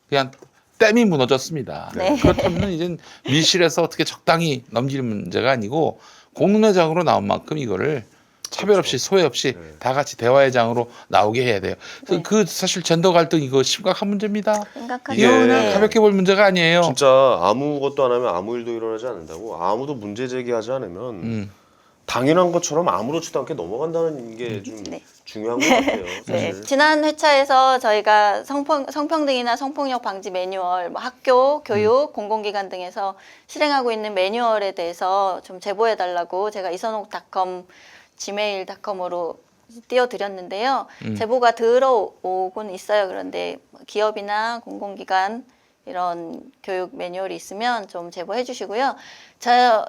Speaker 2: 그냥 댐이 무너졌습니다.
Speaker 3: 네.
Speaker 2: 그렇다면 이제 밀실에서 어떻게 적당히 넘기는 문제가 아니고 공론회장으로 나온 만큼 이거를 차별 없이 소외 없이
Speaker 1: 네.
Speaker 2: 다 같이 대화의 장으로 나오게 해야 돼요.
Speaker 3: 네.
Speaker 2: 그 사실 젠더 갈등 이거 심각한 문제입니다.
Speaker 3: 생각하기
Speaker 2: 이거 그냥
Speaker 1: 네.
Speaker 2: 가볍게 볼 문제가 아니에요.
Speaker 1: 진짜 아무것도 안 하면 아무 일도 일어나지 않는다고 아무도 문제 제기하지 않으면 당연한 것처럼 아무렇지도 않게 넘어간다는 게 좀
Speaker 3: 네.
Speaker 1: 중요한 것 같아요.
Speaker 3: 네,
Speaker 1: 사실.
Speaker 3: 지난 회차에서 저희가 성평등이나 성폭력 방지 매뉴얼, 뭐 학교, 교육, 공공기관 등에서 실행하고 있는 매뉴얼에 대해서 좀 제보해달라고 제가 이선옥닷컴 gmail.com으로 띄워드렸는데요. 제보가 들어오곤 있어요. 그런데 기업이나 공공기관 이런 교육 매뉴얼이 있으면 좀 제보해 주시고요.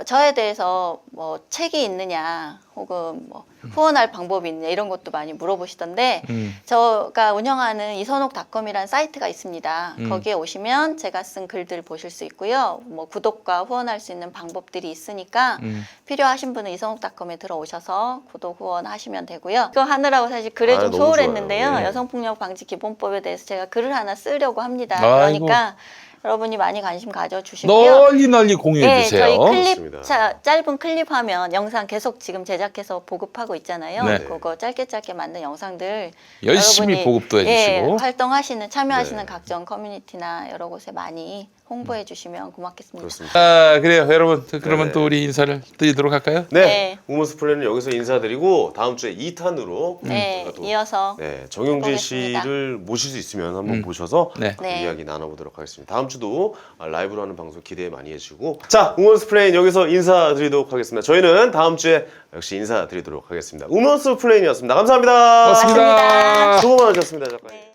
Speaker 3: 저에 대해서 뭐 책이 있느냐 혹은 뭐 후원할 방법이 있느냐 이런 것도 많이 물어보시던데 제가 운영하는 이선옥닷컴이라는 사이트가 있습니다. 거기에 오시면 제가 쓴 글들 보실 수 있고요. 뭐 구독과 후원할 수 있는 방법들이 있으니까 필요하신 분은 이선옥닷컴에 들어오셔서 구독 후원하시면 되고요. 그거 하느라고 사실 글에 좀
Speaker 1: 너무
Speaker 3: 소홀했는데요.
Speaker 1: 좋아요. 네.
Speaker 3: 여성폭력 방지 기본법에 대해서 제가 글을 하나 쓰려고 합니다.
Speaker 2: 아이고.
Speaker 3: 그러니까 여러분이 많이 관심 가져주시고요.
Speaker 2: 널리 공유해
Speaker 3: 네,
Speaker 2: 주세요.
Speaker 3: 저희
Speaker 1: 그렇습니다.
Speaker 3: 짧은 클립 하면 영상 계속 지금 제작해서 보급하고 있잖아요.
Speaker 2: 네.
Speaker 3: 그거 짧게 만든 영상들
Speaker 2: 열심히
Speaker 3: 여러분이,
Speaker 2: 보급도 해주시고.
Speaker 3: 활동하시는 참여하시는
Speaker 1: 네.
Speaker 3: 각종 커뮤니티나 여러 곳에 많이 홍보해 주시면 고맙겠습니다.
Speaker 1: 그렇습니다.
Speaker 2: 아 그래요 여러분 그러면
Speaker 1: 네.
Speaker 2: 또 우리 인사를 드리도록 할까요?
Speaker 1: 네,
Speaker 3: 네.
Speaker 1: 우먼스 플랜은 여기서 인사드리고 다음 주에 2탄으로
Speaker 3: 네, 이어서
Speaker 1: 정영진
Speaker 3: 해보겠습니다.
Speaker 1: 씨를 모실 수 있으면 한번 모셔서
Speaker 2: 네.
Speaker 1: 그
Speaker 3: 네.
Speaker 1: 이야기 나눠보도록 하겠습니다. 다음 주도 라이브로 하는 방송 기대 많이 해주시고 자, 우먼스 플랜 여기서 인사드리도록 하겠습니다. 저희는 다음 주에 역시 인사드리도록 하겠습니다. 우먼스 플랜이었습니다. 감사합니다.
Speaker 2: 고맙습니다.
Speaker 3: 고맙습니다.
Speaker 1: 수고 많으셨습니다, 작가님.
Speaker 3: 네.